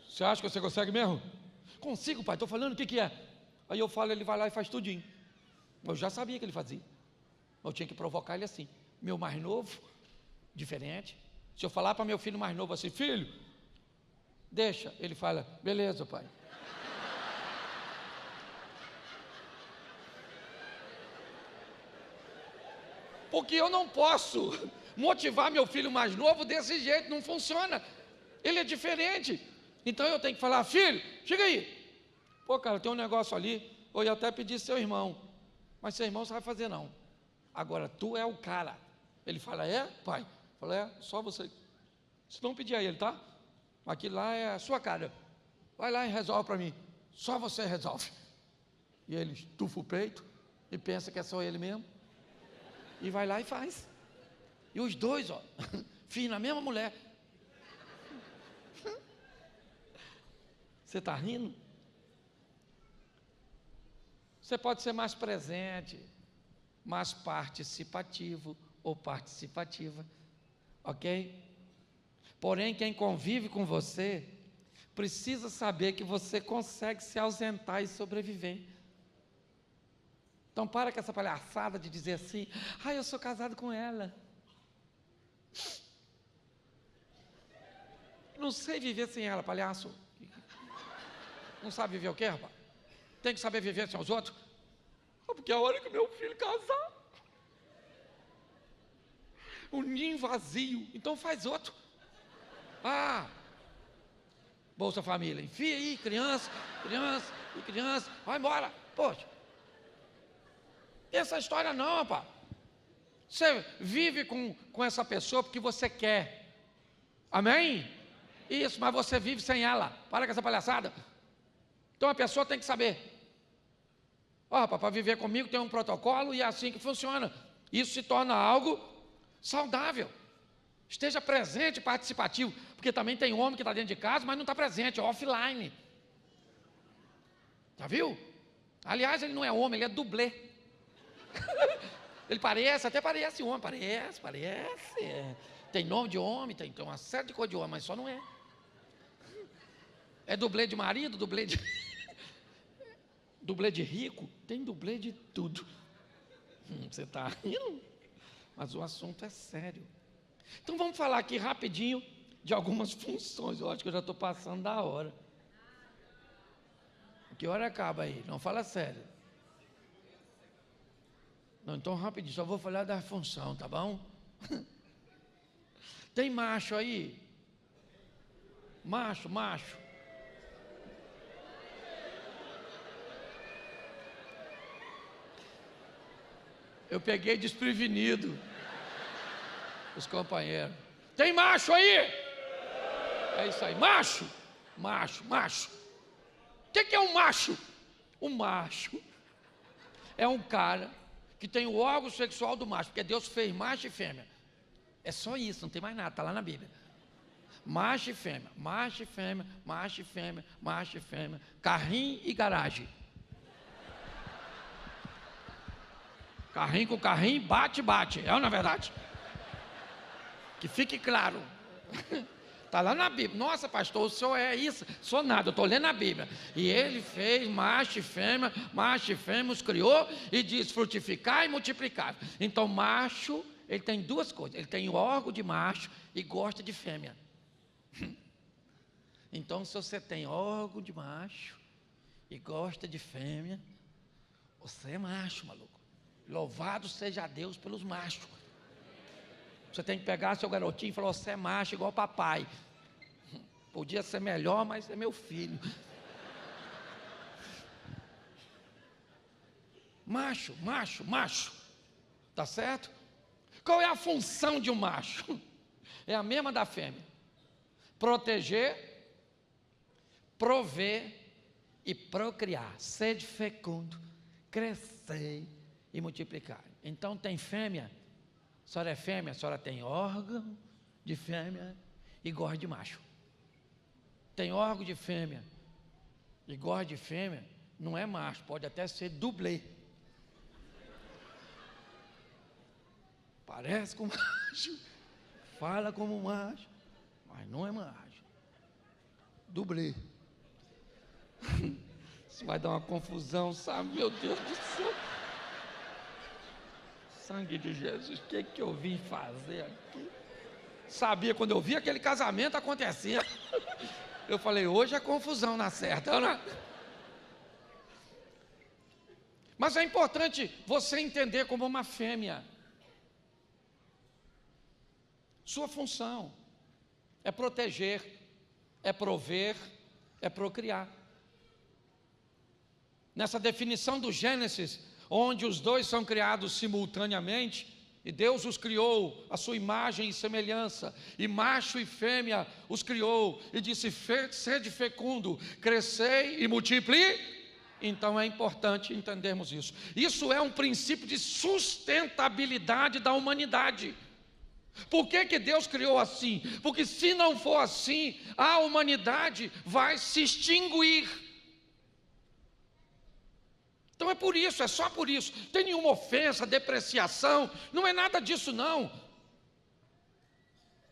Você acha que você consegue mesmo? Consigo, pai, estou falando, o que é? Aí eu falo, ele vai lá e faz tudinho. Eu já sabia que ele fazia. Eu tinha que provocar ele assim. Meu mais novo, diferente. Se eu falar para meu filho mais novo assim: filho, deixa. Ele fala: beleza, pai. Porque eu não posso motivar meu filho mais novo desse jeito, não funciona. Ele é diferente. Então eu tenho que falar: filho, chega aí. Pô, cara, tem um negócio ali. Ou eu até pedi seu irmão. Mas seu irmão você vai fazer não. Agora, tu é o cara. Ele fala: é, pai? Fala: é, só você. Se não pedir a ele, tá? Aquilo lá é a sua cara. Vai lá e resolve para mim. Só você resolve. E ele estufa o peito e pensa que é só ele mesmo. E vai lá e faz. E os dois, ó, filho na mesma mulher. Você está rindo? Você pode ser mais presente, mais participativo ou participativa, ok? Porém, quem convive com você precisa saber que você consegue se ausentar e sobreviver. Então para com essa palhaçada de dizer assim: eu sou casado com ela. Não sei viver sem ela, palhaço. Não sabe viver o quê, rapaz? Tem que saber viver sem os outros? Porque a hora que meu filho casar, um ninho vazio, então faz outro. Bolsa Família, enfia aí, criança, vai embora. Poxa, essa história não, rapaz. Você vive com essa pessoa porque você quer, amém? Isso, mas você vive sem ela. Para com essa palhaçada. Então a pessoa tem que saber: rapaz, para viver comigo tem um protocolo e é assim que funciona. Isso se torna algo saudável. Esteja presente, participativo, porque também tem homem que está dentro de casa, mas não está presente, é offline. Já viu? Aliás, ele não é homem, ele é dublê. Ele até parece homem, parece. Tem nome de homem, tem uma série de coisas de homem, mas só não é. É dublê de marido, dublê de rico, tem dublê de tudo. Você está rindo? Mas o assunto é sério. Então vamos falar aqui rapidinho de algumas funções. Eu acho que eu já estou passando da hora. Que hora acaba aí? Não, fala sério. Não, então rapidinho, só vou falar da função, tá bom? Tem macho aí? Macho. Eu peguei desprevenido os companheiros. Tem macho aí? É isso aí, macho. O que é um macho? Um macho é um cara que tem o órgão sexual do macho, porque Deus fez macho e fêmea. É só isso, não tem mais nada, está lá na Bíblia. Macho e fêmea, carrinho e garagem. Carrinho com carrinho, bate, é na verdade. Que fique claro. Está lá na Bíblia. Nossa, pastor, o senhor é isso? Sou nada, eu estou lendo a Bíblia. E ele fez macho e fêmea os criou e diz: frutificar e multiplicar. Então macho, ele tem duas coisas: ele tem o órgão de macho e gosta de fêmea. Então se você tem órgão de macho e gosta de fêmea, você é macho, maluco. Louvado seja Deus pelos machos. Você tem que pegar seu garotinho e falar: você é macho igual papai. Podia ser melhor, mas é meu filho. Macho. Tá certo? Qual é a função de um macho? É a mesma da fêmea: proteger, prover e procriar. Sede fecundo, crescer e multiplicar. Então tem fêmea. A senhora é fêmea, a senhora tem órgão de fêmea e gosta de macho. Tem órgão de fêmea e gosta de fêmea, não é macho, pode até ser dublê. Parece com macho, fala como macho, mas não é macho. Dublê. Isso vai dar uma confusão, sabe? Meu Deus do céu. Sangue de Jesus, o que eu vim fazer aqui? Sabia, quando eu vi aquele casamento acontecer, eu falei: hoje é confusão na certa, não é? Mas é importante você entender como uma fêmea. Sua função é proteger, é prover, é procriar. Nessa definição do Gênesis, onde os dois são criados simultaneamente, e Deus os criou à sua imagem e semelhança, e macho e fêmea os criou, e disse: sede fecundo, crescei e multipliquei. Então é importante entendermos isso. Isso é um princípio de sustentabilidade da humanidade. Por que Deus criou assim? Porque se não for assim, a humanidade vai se extinguir. Então é por isso, é só por isso. Não tem nenhuma ofensa, depreciação, não é nada disso não.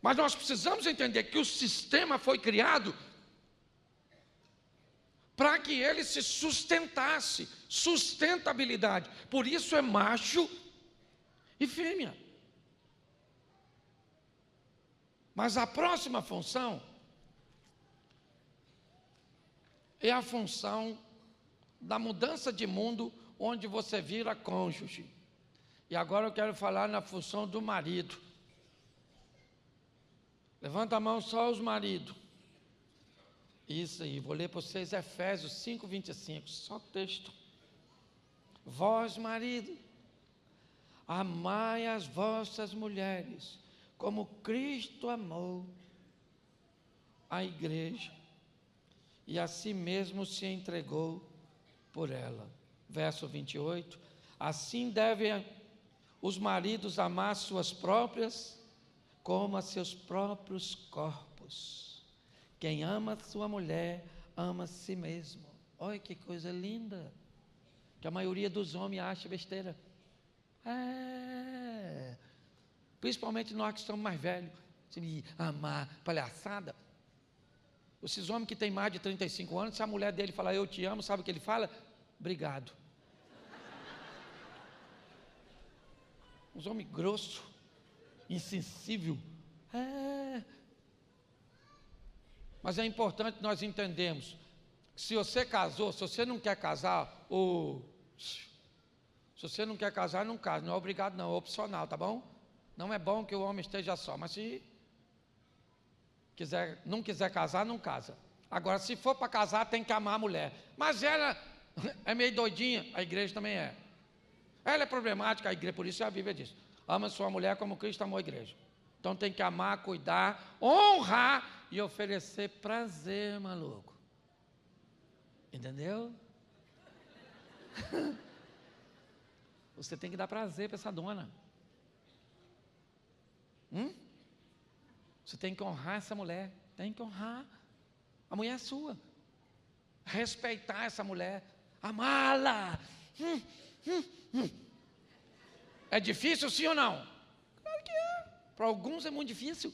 Mas nós precisamos entender que o sistema foi criado para que ele se sustentasse, sustentabilidade. Por isso é macho e fêmea. Mas a próxima função é a função da mudança de mundo, onde você vira cônjuge. E agora eu quero falar na função do marido. Levanta a mão só os maridos. Isso aí, vou ler para vocês Efésios 5:25, só texto. Vós, marido, amai as vossas mulheres, como Cristo amou a igreja, e a si mesmo se entregou por ela. Verso 28, assim devem os maridos amar suas próprias, como a seus próprios corpos. Quem ama sua mulher, ama a si mesmo. Olha que coisa linda, que a maioria dos homens acha besteira. Principalmente nós que estamos mais velhos, assim, amar, palhaçada. Esses homens que têm mais de 35 anos, se a mulher dele falar eu te amo, sabe o que ele fala? Obrigado. Uns homens grossos, insensível. Mas é importante nós entendermos que se você casou, se você não quer casar, se você não quer casar, não case, não é obrigado não, é opcional, tá bom? Não é bom que o homem esteja só, mas se não quiser casar, não casa. Agora, se for para casar, tem que amar a mulher. Mas ela é meio doidinha, a igreja também é. Ela é problemática, a igreja, por isso a Bíblia diz: ama sua mulher como Cristo amou a igreja. Então tem que amar, cuidar, honrar e oferecer prazer, maluco. Entendeu? Você tem que dar prazer para essa dona. Você tem que honrar essa mulher. Tem que honrar. A mulher é sua. Respeitar essa mulher. Amá-la. É difícil, sim ou não? Claro que é. Para alguns é muito difícil.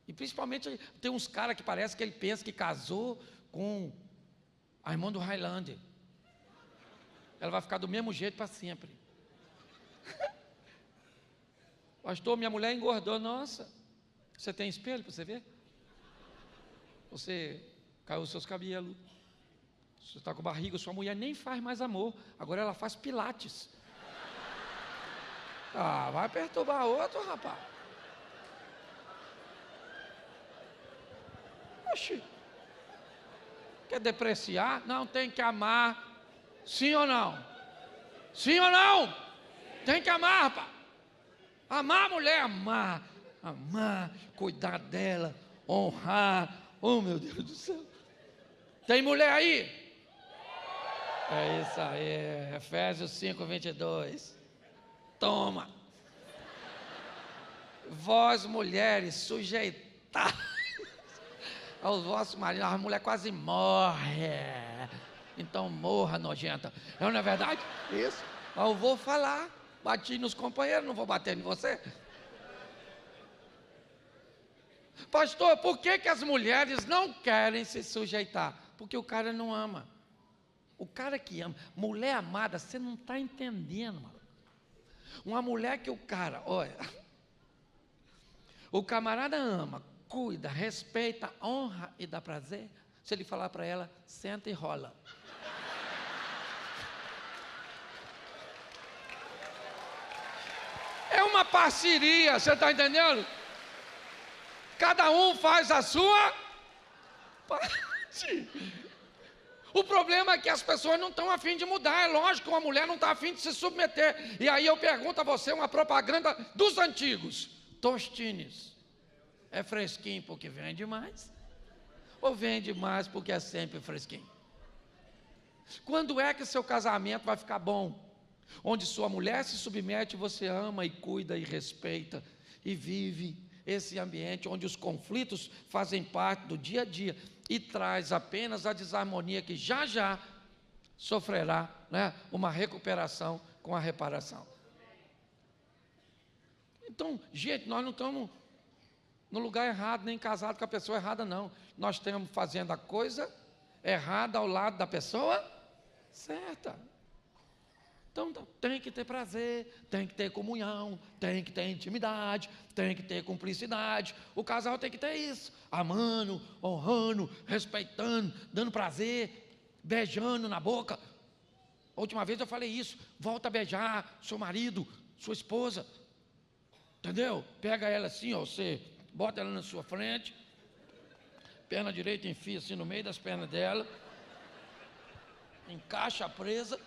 E principalmente tem uns caras que parece que ele pensa que casou com a irmã do Highlander. Ela vai ficar do mesmo jeito para sempre. Pastor, minha mulher engordou. Nossa, você tem espelho para você ver? Você caiu os seus cabelos, você está com barriga, sua mulher nem faz mais amor, agora ela faz pilates. Vai perturbar outro, rapaz. Oxi. Quer depreciar? Não, tem que amar. Sim ou não? Sim ou não? Tem que amar, rapaz. Amar a mulher, amar, cuidar dela, honrar. Oh, meu Deus do céu. Tem mulher aí? É isso aí, Efésios 5:22. Toma. Vós, mulheres, sujeitai aos vossos maridos. A mulher quase morre. Então morra, nojenta. Não é verdade? Isso. Eu vou falar. Bati nos companheiros, não vou bater em você. Pastor, por que as mulheres não querem se sujeitar? Porque o cara não ama. O cara que ama, mulher amada, você não está entendendo, mano. Uma mulher que o cara, olha, o camarada ama, cuida, respeita, honra e dá prazer. Se ele falar para ela, senta e rola. É uma parceria, você está entendendo? Cada um faz a sua parte. O problema é que as pessoas não estão a fim de mudar. É lógico que uma mulher não está a fim de se submeter. E aí eu pergunto a você uma propaganda dos antigos. Tostines. É fresquinho porque vende mais? Ou vende mais porque é sempre fresquinho? Quando é que seu casamento vai ficar bom? Onde sua mulher se submete, você ama e cuida e respeita e vive esse ambiente onde os conflitos fazem parte do dia a dia e traz apenas a desarmonia que já já sofrerá né, uma recuperação com a reparação. Então, gente, nós não estamos no lugar errado, nem casados com a pessoa errada, não. Nós estamos fazendo a coisa errada ao lado da pessoa certa. Então, tem que ter prazer, tem que ter comunhão, tem que ter intimidade, tem que ter cumplicidade. O casal tem que ter isso, amando, honrando, respeitando, dando prazer, beijando na boca. A última vez eu falei isso, volta a beijar seu marido, sua esposa, entendeu? Pega ela assim, ó, você bota ela na sua frente, perna direita enfia assim no meio das pernas dela, encaixa a presa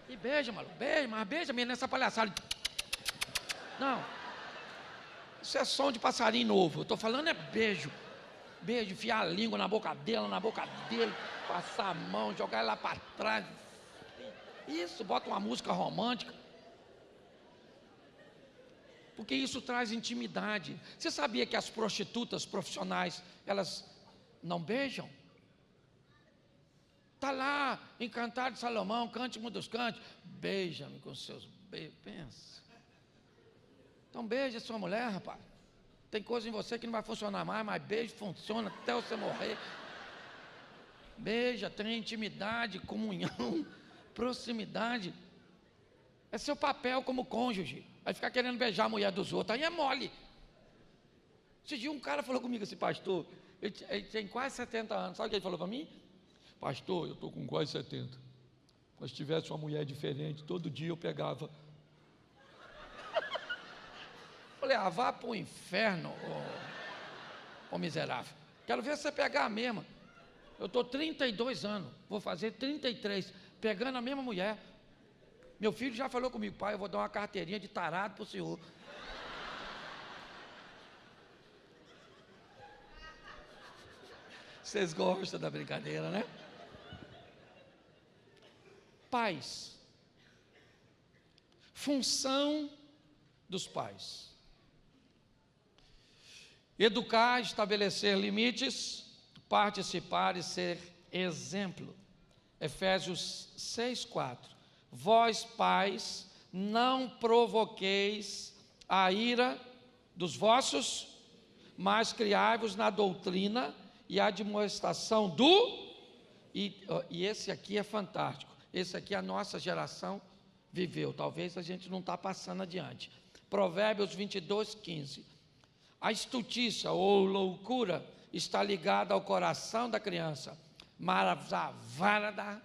e beija, maluco, beija, mas beija mesmo nessa palhaçada. Não, isso é som de passarinho novo, eu estou falando é beijo. Beijo, enfiar a língua na boca dela, na boca dele, passar a mão, jogar ela para trás. Isso, bota uma música romântica. Porque isso traz intimidade. Você sabia que as prostitutas profissionais, elas não beijam? Está lá, em Cantar de Salomão, Cântico dos Cânticos, beija-me com seus beijos, pensa. Então beija sua mulher, rapaz. Tem coisa em você que não vai funcionar mais, mas beijo funciona até você morrer. Beija, tem intimidade, comunhão, proximidade. É seu papel como cônjuge. Vai ficar querendo beijar a mulher dos outros, aí é mole. Esse dia um cara falou comigo assim, pastor, ele tem quase 70 anos, sabe o que ele falou para mim? Pastor, eu estou com quase 70. Mas se tivesse uma mulher diferente, todo dia eu pegava. Falei, vá para o inferno, ô miserável. Quero ver você pegar a mesma. Eu estou 32 anos, vou fazer 33, pegando a mesma mulher. Meu filho já falou comigo, pai, eu vou dar uma carteirinha de tarado para o senhor. Vocês gostam da brincadeira, né? Pais. Função dos pais. Educar, estabelecer limites, participar e ser exemplo. Efésios 6:4. Vós, pais, não provoqueis a ira dos vossos, mas criai-vos na doutrina e admoestação do... E esse aqui é fantástico. Esse aqui a nossa geração viveu. Talvez a gente não está passando adiante. Provérbios 22:15. A estultícia ou loucura está ligada ao coração da criança, mas a vara da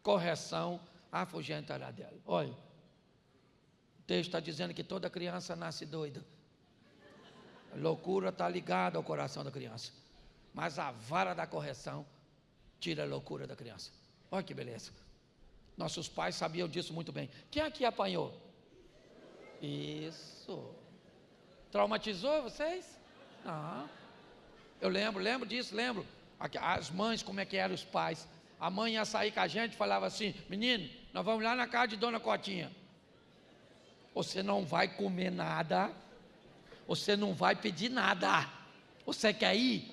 correção afugentará dela. Olha, o texto está dizendo que toda criança nasce doida. A loucura está ligada ao coração da criança, mas a vara da correção tira a loucura da criança. Olha que beleza. Nossos pais sabiam disso muito bem. Quem aqui apanhou? Isso. Traumatizou vocês? Não. Eu lembro disso, lembro. As mães, como é que eram os pais. A mãe ia sair com a gente e falava assim, menino, nós vamos lá na casa de Dona Cotinha. Você não vai comer nada, você não vai pedir nada. Você quer ir?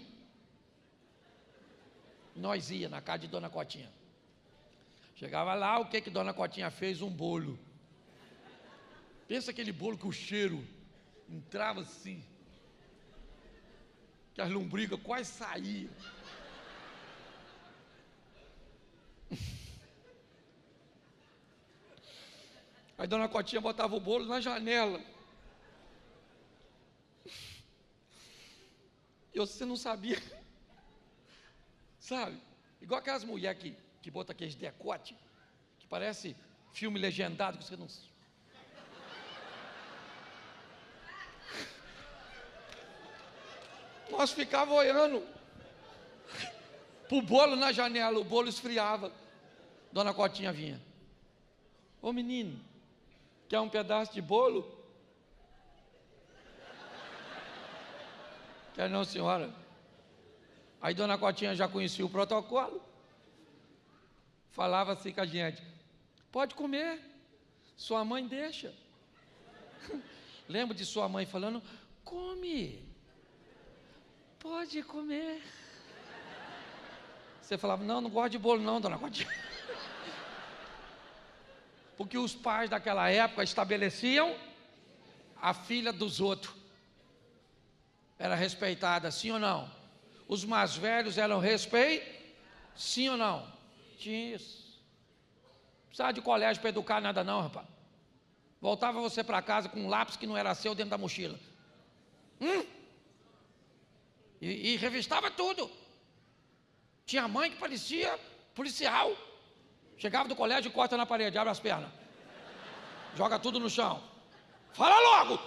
Nós ia na casa de Dona Cotinha. Chegava lá, o que Dona Cotinha fez? Um bolo. Pensa aquele bolo que o cheiro entrava assim, que as lombrigas quase saíam. Aí Dona Cotinha botava o bolo na janela. E você não sabia, sabe? Igual aquelas mulheres que botam aqueles decote, que parece filme legendado, que você não... Nós ficávamos olhando pro bolo na janela, o bolo esfriava. Dona Cotinha vinha. Ô menino, quer um pedaço de bolo? Quer não, senhora? Aí Dona Cotinha já conhecia o protocolo. Falava assim com a gente, pode comer, sua mãe deixa. Lembro de sua mãe falando, come, pode comer. Você falava, não gosto de bolo não, Dona Cotinha. Porque os pais daquela época estabeleciam a filha dos outros. Era respeitada, sim ou não? Os mais velhos eram respeitados, sim ou não? Tinha isso. Não precisava de colégio para educar nada não, rapaz. Voltava você para casa com um lápis que não era seu dentro da mochila. E revistava tudo. Tinha mãe que parecia policial. Chegava do colégio e corta na parede, abre as pernas. Joga tudo no chão. Fala logo!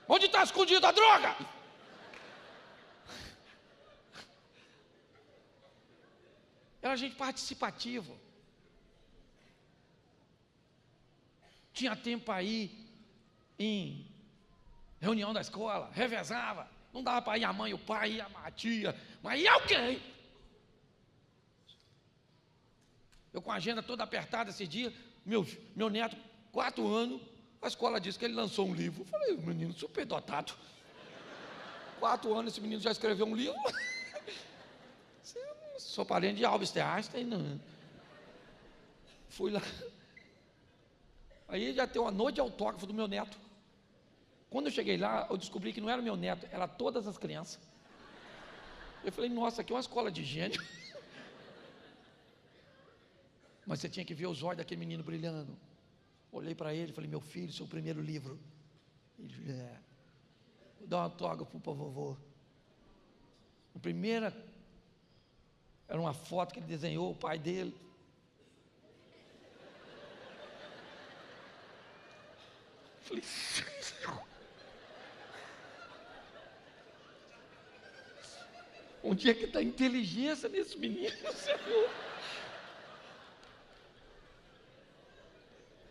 Onde está escondida a droga? Era gente participativa. Tinha tempo aí em reunião da escola, revezava. Não dava para ir a mãe, o pai, ia a tia, mas ia alguém. Eu com a agenda toda apertada esse dia, meu neto, 4 anos, a escola disse que ele lançou um livro. Eu falei, menino superdotado. 4 anos esse menino já escreveu um livro. Sou parente de Albert Einstein, não. Fui lá. Aí já tem uma noite de autógrafo do meu neto. Quando eu cheguei lá, eu descobri que não era meu neto, era todas as crianças. Eu falei, nossa, aqui é uma escola de gênio. Mas você tinha que ver os olhos daquele menino brilhando. Olhei para ele e falei, meu filho, seu primeiro livro. Ele disse, vou dar um autógrafo para o vovô. A primeira era uma foto que ele desenhou, o pai dele. Falei, onde é que está a inteligência nesse menino, Senhor?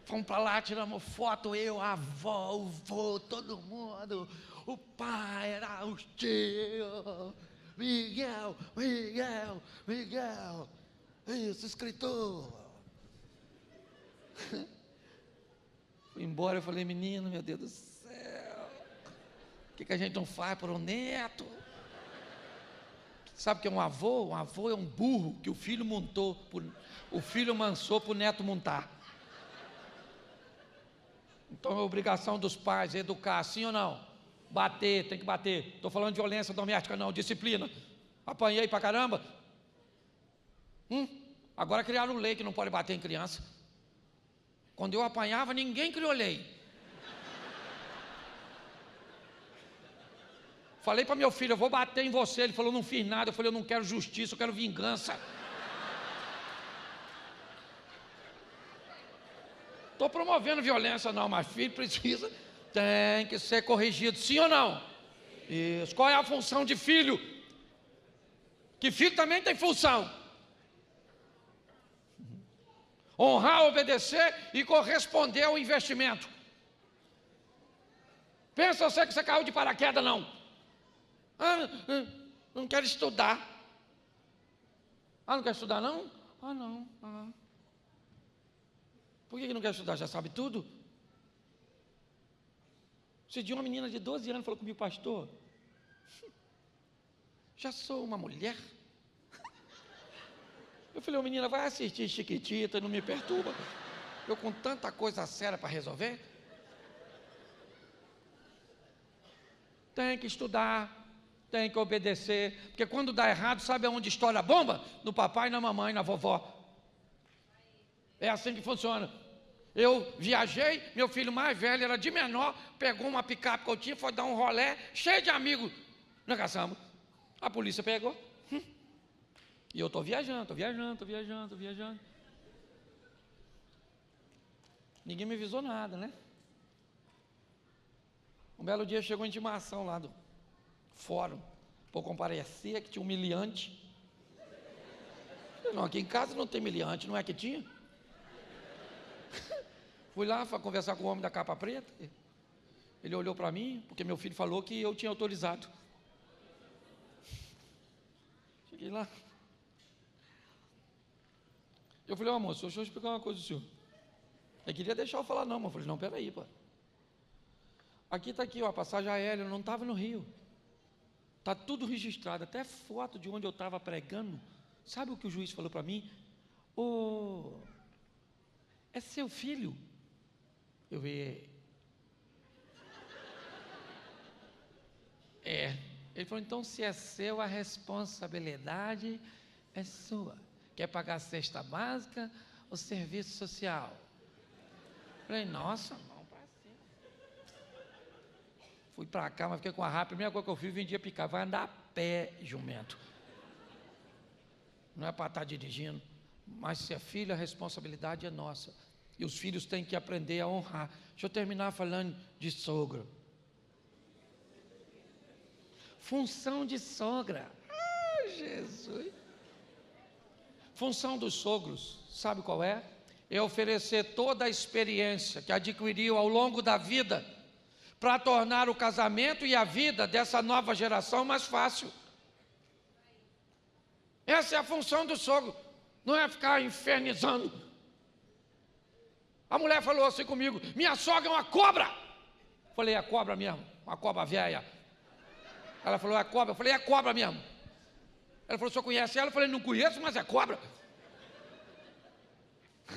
Fomos para lá, tiramos foto, eu, a avó, o vô, todo mundo. O pai era o tio. Miguel. Isso, escritor. Fui embora, eu falei, menino, meu Deus do céu. O que a gente não faz por um neto? Sabe o que é um avô? Um avô é um burro que o filho montou, o filho mansou para o neto montar. Então é obrigação dos pais educar, sim ou não? Bater, tem que bater. Estou falando de violência doméstica, não, disciplina. Apanhei pra caramba. Agora criaram lei que não pode bater em criança. Quando eu apanhava, ninguém criou lei. Falei para meu filho, eu vou bater em você. Ele falou, não fiz nada. Eu falei, eu não quero justiça, eu quero vingança. Estou promovendo violência não, mas filho precisa, tem que ser corrigido, sim ou não? Isso. Qual é a função de filho? Que filho também tem função. Honrar, obedecer e corresponder ao investimento. Pensa você que você caiu de paraquedas, não. Não quero estudar. Não quer estudar não? Não. Por que não quer estudar? Já sabe tudo? Esse dia uma menina de 12 anos falou comigo, pastor, já sou uma mulher? Eu falei, menina, vai assistir Chiquitita, não me perturba. Eu com tanta coisa séria para resolver. Tem que estudar, tem que obedecer, porque quando dá errado, sabe aonde estoura a bomba? No papai, na mamãe, na vovó. É assim que funciona. Eu viajei, meu filho mais velho era de menor, pegou uma picape que eu tinha, foi dar um rolé, cheio de amigos na caçamba. A polícia pegou. E eu estou viajando. Ninguém me avisou nada, né? Um belo dia chegou a intimação lá do fórum, por comparecer, que tinha um humilhante. Não, aqui em casa não tem humilhante, não é que tinha? Fui lá para conversar com o homem da capa preta. Ele olhou para mim, porque meu filho falou que eu tinha autorizado. Cheguei lá. Eu falei, moço, deixa eu explicar uma coisa ao senhor. Ele queria deixar eu falar não, mas eu falei, não, peraí, pô. Aqui está aqui, ó, a passagem aérea, eu não estava no Rio. Está tudo registrado, até foto de onde eu estava pregando. Sabe o que o juiz falou para mim? é seu filho. Eu vi. Ele falou, então se é seu, a responsabilidade é sua. Quer pagar a cesta básica ou serviço social? Eu falei, nossa, não, para cima. Fui para cá, mas fiquei com a raiva. A primeira coisa que eu fiz, vendia picar. Vai andar a pé, jumento. Não é para estar dirigindo. Mas se é filho, a responsabilidade é nossa. E os filhos têm que aprender a honrar. Deixa eu terminar falando de sogro. Função de sogra. Ah, Jesus. Função dos sogros, sabe qual é? É oferecer toda a experiência que adquiriu ao longo da vida para tornar o casamento e a vida dessa nova geração mais fácil. Essa é a função do sogro, não é ficar infernizando. A mulher falou assim comigo, minha sogra é uma cobra. Falei, é cobra mesmo, uma cobra velha. Ela falou, é cobra. Eu falei, é cobra mesmo. Ela falou, o senhor conhece ela? Eu falei, não conheço, mas é cobra.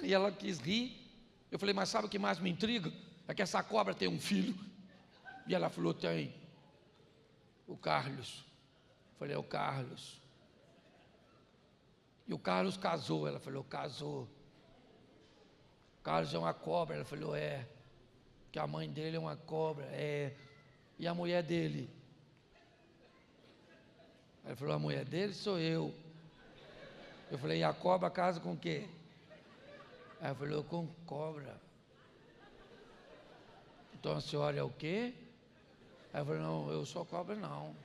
E ela quis rir. Eu falei, mas sabe o que mais me intriga? É que essa cobra tem um filho. E ela falou, tem. O Carlos. Eu falei, é o Carlos. E o Carlos casou. Ela falou, casou. O Carlos é uma cobra. Ela falou, é. Que a mãe dele é uma cobra. É. E a mulher dele? Ela falou, a mulher dele sou eu. Eu falei, e a cobra casa com o quê? Ela falou, com cobra. Então a senhora é o quê? Ela falou, não, eu sou cobra não.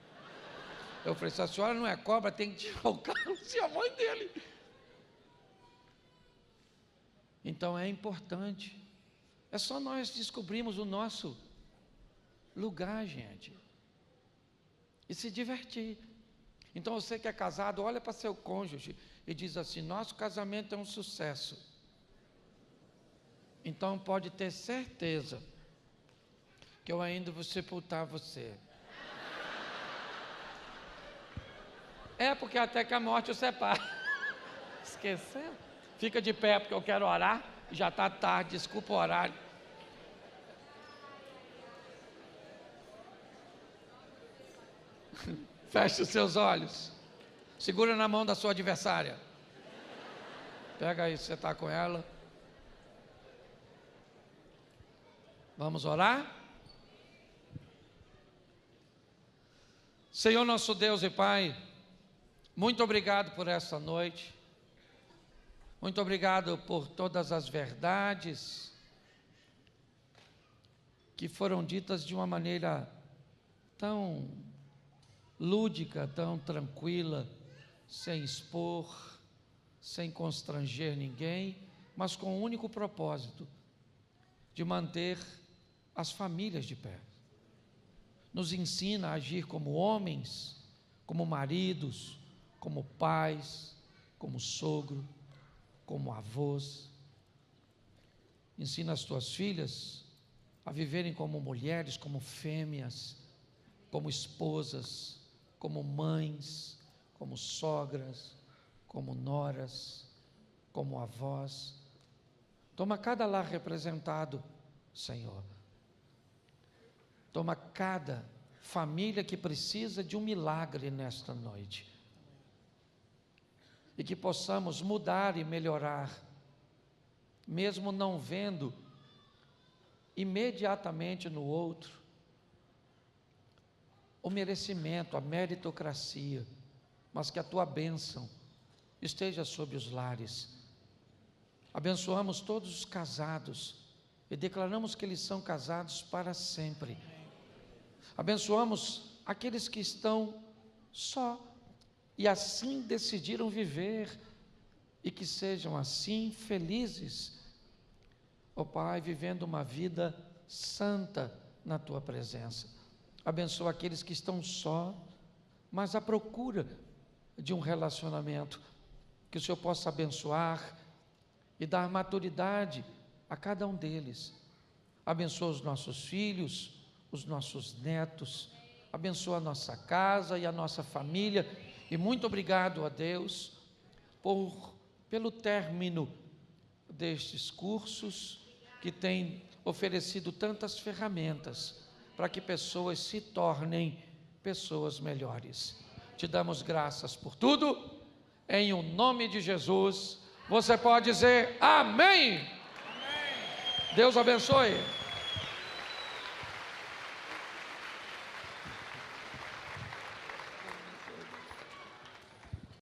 Eu falei, se a senhora não é cobra, tem que tirar o Carlos e a mãe dele. Então é importante. É só nós descobrirmos o nosso lugar, gente. E se divertir. Então você que é casado, olha para seu cônjuge e diz assim, nosso casamento é um sucesso. Então pode ter certeza que eu ainda vou sepultar você. É porque até que a morte o separa. Esqueceu? Fica de pé porque eu quero orar. Já está tarde, desculpa o horário. Feche os seus olhos. Segura na mão da sua adversária. Pega aí, você está com ela. Vamos orar? Senhor nosso Deus e Pai, muito obrigado por essa noite. Muito obrigado por todas as verdades que foram ditas de uma maneira tão lúdica, tão tranquila, sem expor, sem constranger ninguém, mas com o único propósito de manter as famílias de pé. Nos ensina a agir como homens, como maridos, como pais, como sogro, como avós. Ensina as tuas filhas a viverem como mulheres, como fêmeas, como esposas, como mães, como sogras, como noras, como avós. Toma cada lar representado, Senhor. Toma cada família que precisa de um milagre nesta noite. E que possamos mudar e melhorar, mesmo não vendo imediatamente no outro o merecimento, a meritocracia, mas que a tua bênção esteja sobre os lares. Abençoamos todos os casados e declaramos que eles são casados para sempre. Abençoamos aqueles que estão só e assim decidiram viver e que sejam assim felizes, ó Pai, vivendo uma vida santa na tua presença. Abençoa aqueles que estão só, mas à procura de um relacionamento, que o Senhor possa abençoar e dar maturidade a cada um deles. Abençoa os nossos filhos, os nossos netos, abençoa a nossa casa e a nossa família, e muito obrigado a Deus pelo término destes cursos que têm oferecido tantas ferramentas para que pessoas se tornem pessoas melhores. Te damos graças por tudo, em o nome de Jesus. Você pode dizer amém? Amém. Deus abençoe.